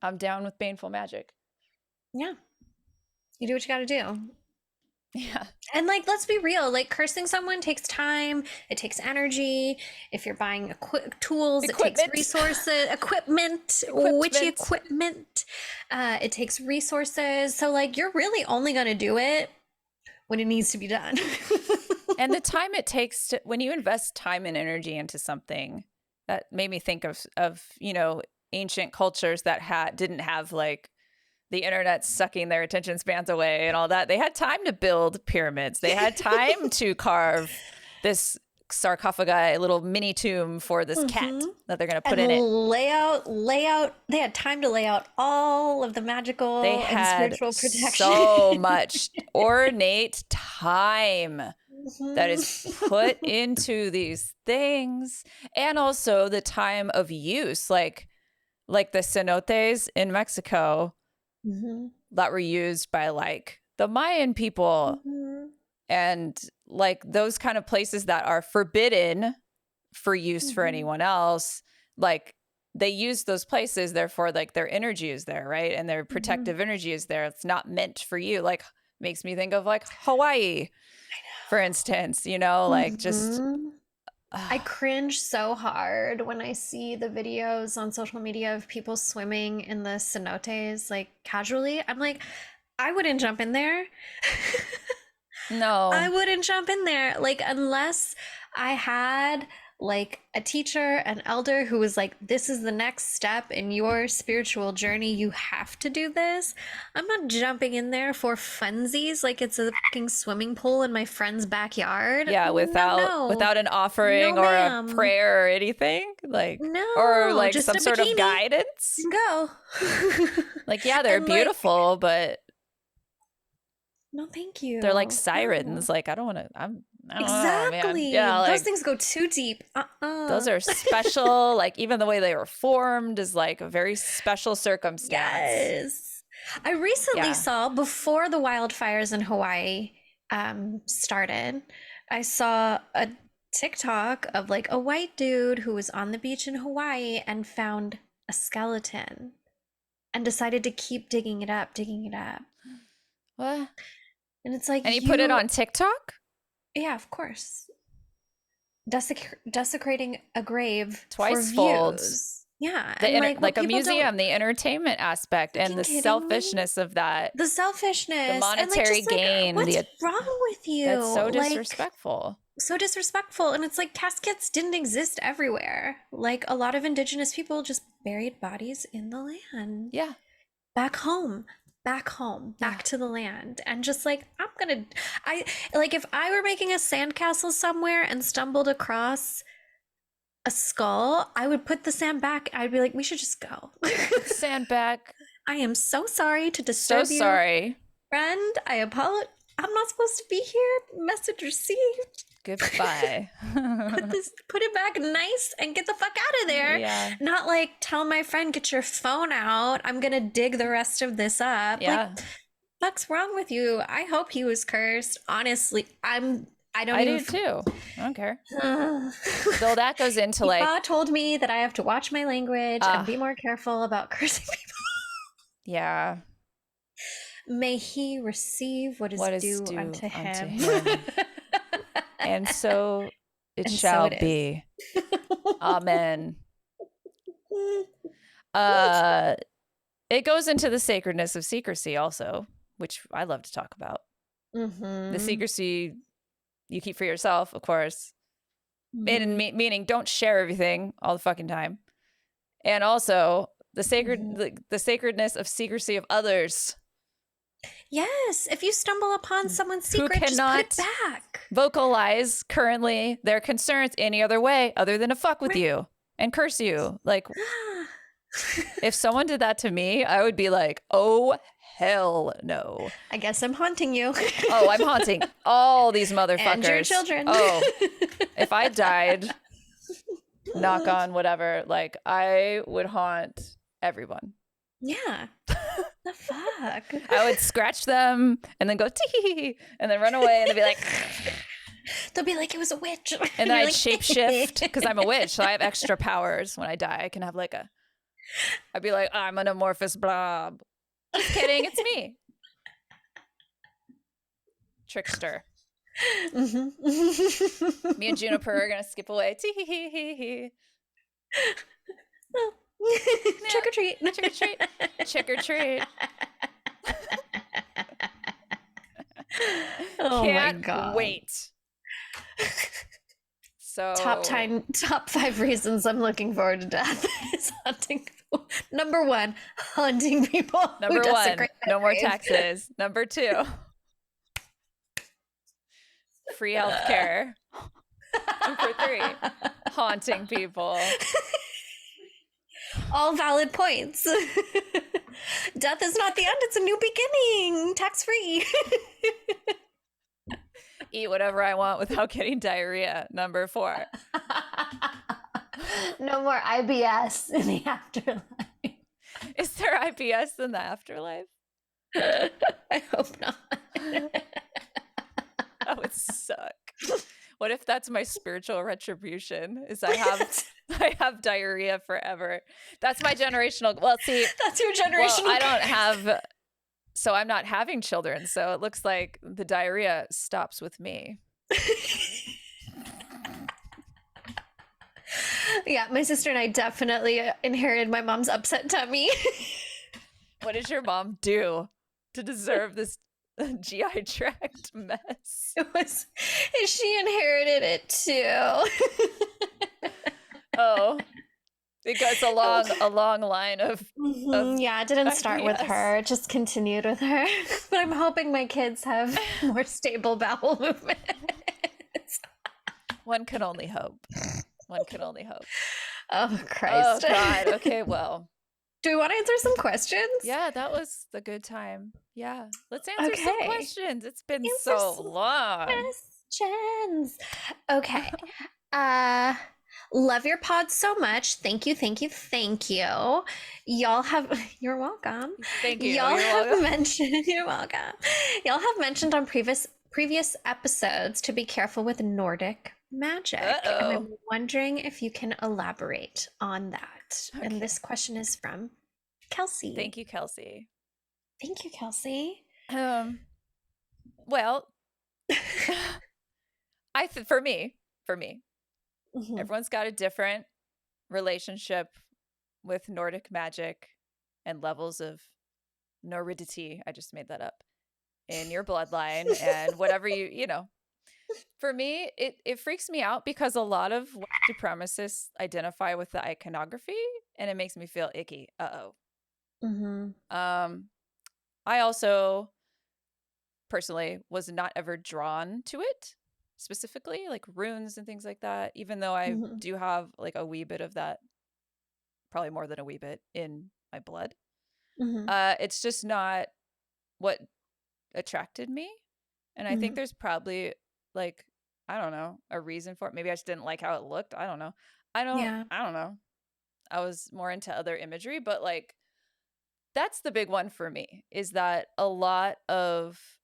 I'm down with baneful magic. Yeah. You do what you got to do. Yeah. And like, let's be real, like cursing someone takes time, it takes energy. If you're buying tools, it takes resources, equipment, witchy equipment. It takes resources. So like, you're really only going to do it when it needs to be done. And the time it takes to, when you invest time and energy into something, that made me think of you know, ancient cultures that didn't have like the internet sucking their attention spans away and all that. They had time to build pyramids. They had time to carve this sarcophagi, little mini tomb for this cat that they're going to put in it. Lay out. They had time to lay out all of the magical and spiritual protection. So much ornate time that is put into these things. And also the time of use, like the cenotes in Mexico, that were used by like the Mayan people, and like those kind of places that are forbidden for use for anyone else. Like they use those places, therefore like their energy is there, right? And their protective energy is there. It's not meant for you. Like makes me think of like Hawaii, for instance, you know, like just I cringe so hard when I see the videos on social media of people swimming in the cenotes, like casually. I'm like, I wouldn't jump in there. No. I wouldn't jump in there. Like, unless I had like a teacher, an elder who was like, this is the next step in your spiritual journey. You have to do this. I'm not jumping in there for funsies like it's a fucking swimming pool in my friend's backyard. Yeah, without an offering or a prayer or anything. Like, no, or like just some sort of guidance. Go. Like, yeah, they're beautiful, but no, thank you. They're like sirens. Like, I don't want to. I don't know, man. Yeah, like, those things go too deep. Those are special. Like, even the way they were formed is like a very special circumstance. Yes. I recently saw, before the wildfires in Hawaii started, I saw a TikTok of like a white dude who was on the beach in Hawaii and found a skeleton and decided to keep digging it up. What? And it's like, and he put it on TikTok? Yeah, of course. Desecrating a grave twice for fold. Views. Yeah, like a museum, the entertainment aspect and the selfishness of that. The selfishness, the monetary gain. What's wrong with you? That's so disrespectful. So disrespectful. And it's like caskets didn't exist everywhere. Like a lot of indigenous people just buried bodies in the land. Yeah. Back home, back to the land. And just like, if I were making a sandcastle somewhere and stumbled across a skull, I would put the sand back. I'd be like, we should just go. Sand back. I am so sorry to disturb you. So sorry. Friend, I apologize. I'm not supposed to be here. Message received. Goodbye. Put it back nice and get the fuck out of there. Yeah. Not like tell my friend, get your phone out. I'm gonna dig the rest of this up. Yeah. Like, what's wrong with you? I hope he was cursed. Honestly, I do too. I don't care. So that goes into like, God told me that I have to watch my language and be more careful about cursing people. Yeah. May he receive what is due unto him. And so it shall be. Amen. It goes into the sacredness of secrecy also, which I love to talk about. Mm-hmm. The secrecy you keep for yourself, of course. Mm-hmm. Meaning don't share everything all the fucking time. And also the the sacredness of secrecy of others. Yes, if you stumble upon someone's Who secret, just put it cannot back. vocalize currently their concerns any other way other than to fuck with you and curse you. Like, if someone did that to me, I would be like, oh, hell no. I guess I'm haunting you. Oh, I'm haunting all these motherfuckers. And your children. Oh, if I died, knock on whatever, like, I would haunt everyone. Yeah. The fuck? I would scratch them and then go tee and then run away and they'd be like, They'll be like, it was a witch. and then You're I'd like, shapeshift because I'm a witch, so I have extra powers when I die. I can have like I'd be like, I'm an amorphous blob. Just kidding, it's me. Trickster. Mm-hmm. Me and Juniper are gonna skip away. Tee. Trick or treat. Trick or treat. Trick or treat. Oh Can't my god. wait. So Top 5 reasons I'm looking forward to death is hunting people. Number 1, hunting people. who Number 1, desecrate my no more grave. taxes. Number 2, free healthcare. Number 3, haunting people. All valid points. Death is not the end, it's a new beginning. Tax free. Eat whatever I want without getting diarrhea. Number 4. No more IBS in the afterlife. Is there IBS in the afterlife? I hope not. That would suck. What if that's my spiritual retribution? Is I have diarrhea forever. That's my generational. Well, see, That's your generational. well, I don't have. So I'm not having children. So it looks like the diarrhea stops with me. Yeah, my sister and I definitely inherited my mom's upset tummy. What did your mom do to deserve this GI tract mess? She inherited it too. Oh, because a long line of Yeah, it didn't start with IBS. her. It just continued with her. But I'm hoping my kids have more stable bowel movements. One can only hope. One can only hope. Oh, Christ. Oh God. Okay. Well. Do we want to answer some questions? Yeah, that was the good time. Yeah, let's answer some Okay. questions. It's been Answer so some long. Questions. Okay. Love your pod so much. Thank you. Y'all have you're welcome. Thank you. Y'all You're have welcome. mentioned you're welcome. Y'all have mentioned on previous episodes to be careful with Nordic magic. And Uh-oh. I'm wondering if you can elaborate on that. Okay. And this question is from Kelsey. Thank you, Kelsey. Thank you, Kelsey. Well, for me, Mhm. everyone's got a different relationship with Nordic magic and levels of noridity. I just made that up in your bloodline and whatever you know. For me, it freaks me out because a lot of white supremacists identify with the iconography and it makes me feel icky. Mhm. I also personally was not ever drawn to it specifically, like runes and things like that, even though I Mhm. do have like a wee bit of that, probably more than a wee bit in my blood. Mhm. It's just not what attracted me. And I think Mhm. there's probably like, I don't know, a reason for it. Maybe I just didn't like how it looked. I don't know. I don't know. I was more into other imagery, but like that's the big one for me is that a lot of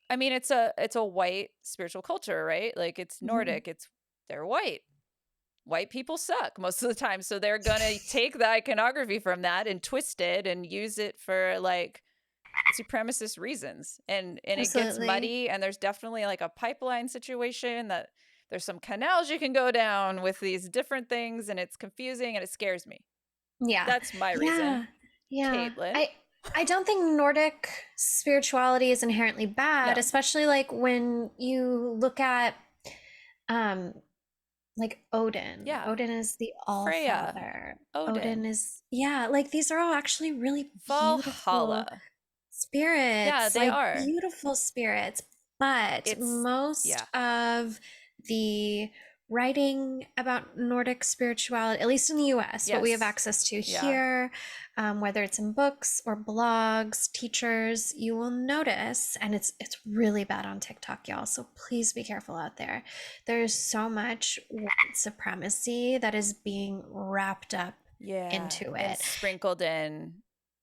I mean it's a white spiritual culture, right? Like it's Nordic, they're white. White people suck most of the time, so they're going to take the iconography from that and twist it and use it for like supremacist reasons, and it gets Absolutely. muddy, and there's definitely like a pipeline situation that there's some canals you can go down with these different things, and it's confusing and it scares me. Yeah. That's my reason. Yeah. Caitlin? I don't think Nordic spirituality is inherently bad, No. especially like when you look at um like Odin. Yeah. Odin is the Freya. All-Father. Odin. Is like these are all actually really beautiful Valhalla. spirits. Yeah, they like are. beautiful spirits. But It's most of the writing about Nordic spirituality, at least in the US, what we have Yes. access to Yeah. here, whether it's in books or blogs, teachers, you will notice, and it's really bad on TikTok, y'all. So please be careful out there. There's so much white supremacy that is being wrapped up Yeah. into And it. sprinkled in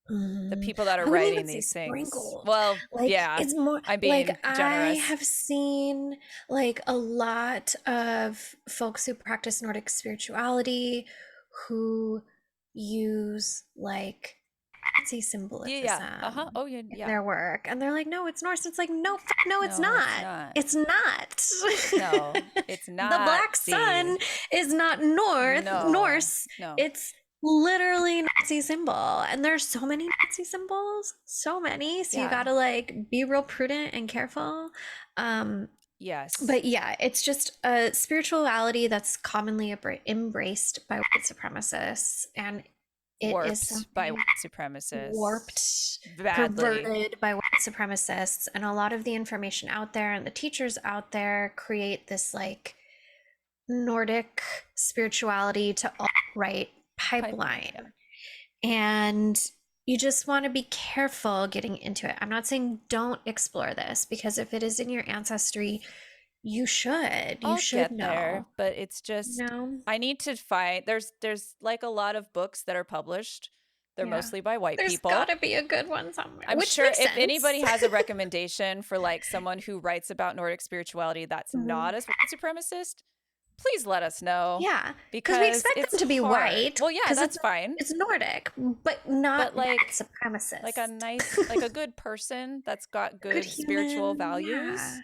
the Mhm. people that are I wouldn't writing even say these things. sprinkled. Well, Like yeah. it's more I'm being like I generous. have seen like a lot of folks who practice Nordic spirituality who use like Nazi symbolism Yeah. Oh, yeah. in their work, and they're like, no, it's Norse. It's like, no, no, it's No, not. It's not. No, it's not. The black sun is not Norse. No. It's literally Nazi symbol, and there's so many Nazi symbols, so many. So you Yeah. gotta like be real prudent and careful. Yes. But yeah, it's just a spirituality that's commonly embraced by white supremacists, and it is warped by something white supremacists. warped, badly. perverted by white supremacists, and a lot of the information out there and the teachers out there create this like Nordic spirituality to alt-right pipeline. And you just want to be careful getting into it. I'm not saying don't explore this, because if it is in your ancestry, you should. You I'll should get know. there, but it's just No. I need to find there's like a lot of books that are published. They're Yeah. mosely by white There's people. gotta be a good one somewhere. I'm which sure makes if sense. anybody has a recommendation for like someone who writes about Nordic spirituality that's Mhm. not as white supremacist, please let us know. Yeah, because we expect it's them to be hard. white. Well, yeah, 'cause that's fine. It's Nordic, but not like- white supremacist. Like a nice, like a good person that's got good spiritual human, values yeah.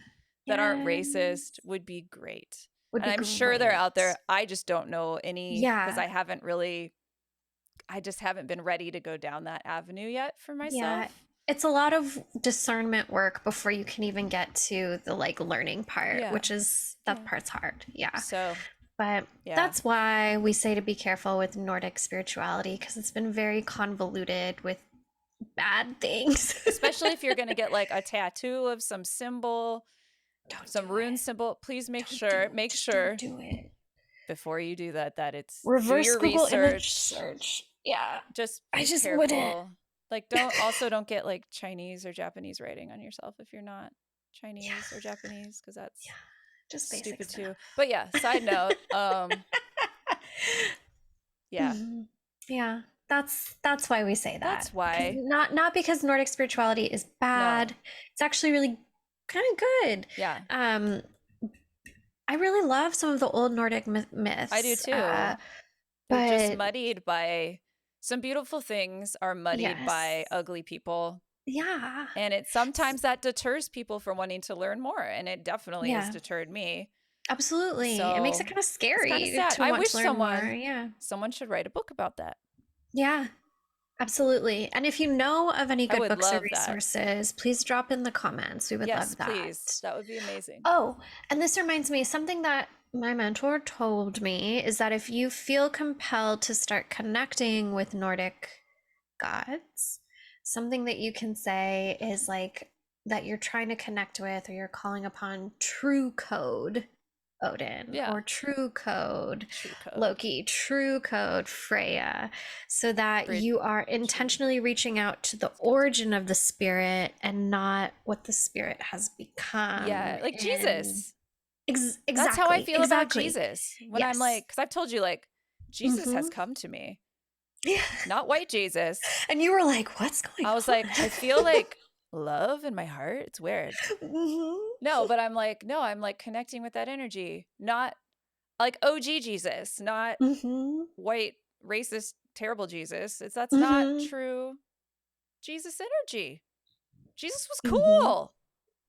that aren't Yes. racist would be great. Would And be I'm sure they're out there. great. I just don't know any because Yeah. I just haven't been ready to go down that avenue yet for myself. Yeah, it's a lot of discernment work before you can even get to the like learning part, Yeah. which is that Yeah. part's hard. Yeah. So But Yeah. that's why we say to be careful with Nordic spirituality, because it's been very convoluted with bad things. especially if you're going to get like a tattoo of some symbol, some rune symbol, please make sure Don't do it. before you do that it's Reverse do your Google research. image search. Yeah. Just I be just careful. wouldn't. Like don't get like Chinese or Japanese writing on yourself if you're not Chinese or Japanese, because that's Just basic stupid stuff. too. But yeah, side note, yeah. Mhm. Yeah. That's why we say that. That's 'Cause why. Not because Nordic spirituality is bad. No. It's actually really kind of good. Yeah. I really love some of the old Nordic myths. I do too. But They're just muddied by some beautiful things are muddied by Yes. ugly people. yeah. And it sometimes that deters people from wanting to learn more. And it definitely has Yeah. deterred me. Absolutely. It makes So, it kind of scary sad. to I want wish to learn someone- more. Yeah. Someone should write a book about that. Yeah. Absolutely. And if you know of any I good would books or love that. resources, please drop in the comments. We would Yes, love that. please. That would be amazing. Oh, and this reminds me, something that my mentor told me is that if you feel compelled to start connecting with Nordic gods, something that you can say is like that you're trying to connect with, or you're calling upon true code Odin, Yeah. or true code True code. Loki, true code Freya, so that Bridge- you are intentionally reaching out to the origin of the spirit and not what the spirit has become. Yeah, like And- Jesus. Exactly. That's how I feel exactly. about Jesus. When I'm Yes. like, because I've told you, like, Jesus has Mhm. come to me, Yeah. not white Jesus. And you were like, what's going on? I was like, I feel like love in my heart. It's weird. Mhm. No, but I'm like, no, I'm like connecting with that energy, not like OG Jesus, not Mhm. white, racist, terrible Jesus. That's not Mhm. true Jesus energy. Jesus was Mhm. cool.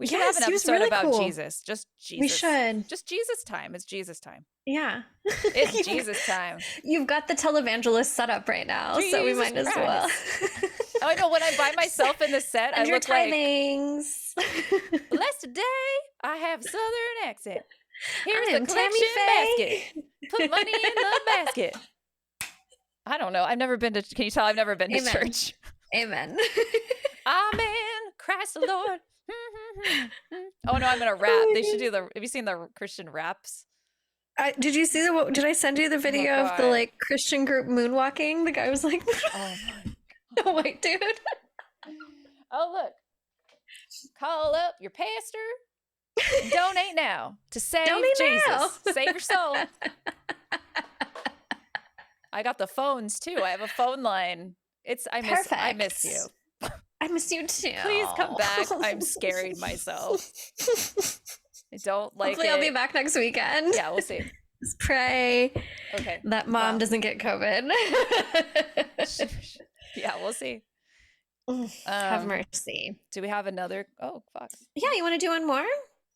We should have an Yes, he was episode really about cool. Jesus. Just Jesus. We should. Just Jesus time. It's Jesus time. Yeah. It's Jesus time. You've got the televangelist set up right now, so we Jesus might as well. Oh, I know. When I'm by myself in the set, And I your look like, tithings. blessed day, I have a southern accent. Here's I the am collection Tammy Faye. basket. Put money in the basket. I don't know. I've never been to, can you tell I've never been to Amen. church? Amen. Amen. Christ the Lord. Oh no, I'm gonna rap. They should do the. Have you seen the Christian raps? Did you see the? Did I send you the video of the God. like Christian group moonwalking? The guy was like, Oh my. a white dude. Oh look. Call up your pastor. And donate now to save Donate Jesus. now. Save your soul. I got the phones too. I have a phone line. I miss you. I miss you too. Please come back. I'm scaring myself. I don't like Hopefully it. I'll be back next weekend. Yeah, we'll see. Just pray Okay. that mom Wow. doesn't get COVID. Yeah, we'll see. Have mercy. Do we have another? Oh, fuck. Yeah, you want to do one more?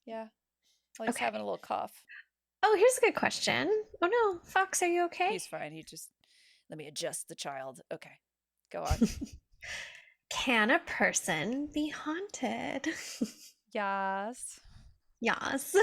Yeah. Well, he's Okay. having a little cough. Oh, here's a good question. Oh no, Fox, are you okay? He's fine. Let me adjust the child. Okay. Go on. Can a person be haunted? Yes. Yes.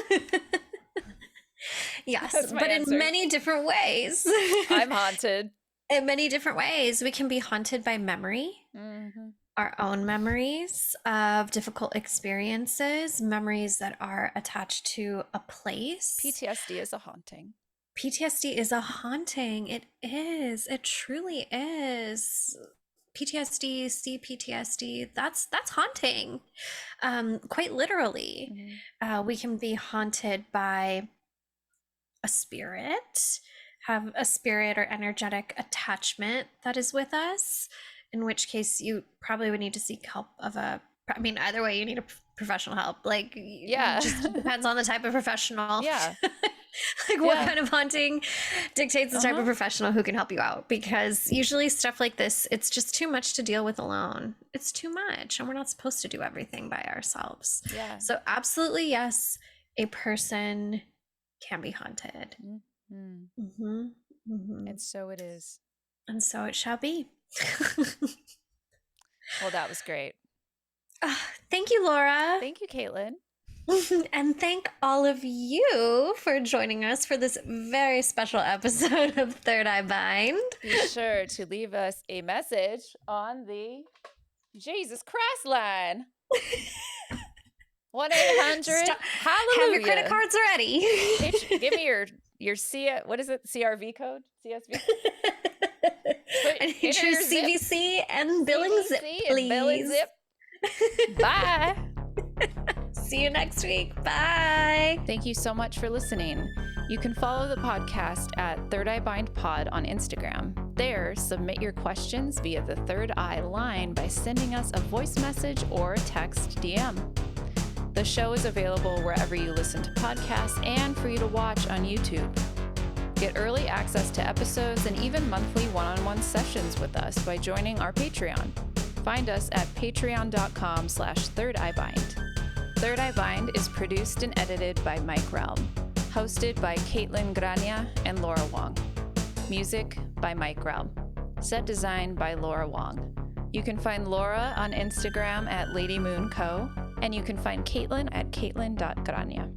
Yes, That's my but answer. in many different ways. I'm haunted. In many different ways. We can be haunted by memory, Mm-hmm. our own memories of difficult experiences, memories that are attached to a place. PTSD is a haunting. PTSD is a haunting. It is. It truly is. PTSD, CPTSD, that's haunting. Quite literally. Mm-hmm. We can be haunted by a spirit, have a spirit or energetic attachment that is with us, in which case you probably would need to seek help of either way, you need professional help. Like, Yeah. it just depends on the type of professional. Yeah. Like what Yeah. kind of haunting dictates the type of Uh-huh. professional who can help you out, because usually stuff like this, it's just too much to deal with alone. It's too much, and we're not supposed to do everything by ourselves. Yeah. So absolutely, yes, a person can be haunted. Mm. Mm-hmm. Mm-hmm. And so it is. And so it shall be. Well, that was great. Thank you, Laura. Thank you, Caitlin. And thank all of you for joining us for this very special episode of Third Eye Bind. Be sure to leave us a message on the Jesus Christ line. 1-800 Hallelujah. Have your credit cards ready. Give me your what is it? CRV code? CSV? I need your CVC and billing zip, CVC and please. billing zip. Bye. See you next week. Bye. Thank you so much for listening. You can follow the podcast at Third Eye Bind Pod on Instagram. There, submit your questions via the Third Eye line by sending us a voice message or text DM. The show is available wherever you listen to podcasts and for you to watch on YouTube. Get early access to episodes and even monthly one-on-one sessions with us by joining our Patreon. Find us at patreon.com/thirdeyebind. Third Eye Bind is produced and edited by Mike Realm. Hosted by Caitlin Grania and Laura Wong. Music by Mike Realm. Set design by Laura Wong. You can find Laura on Instagram at Lady Moon Co. And you can find Caitlin at caitlin.grania.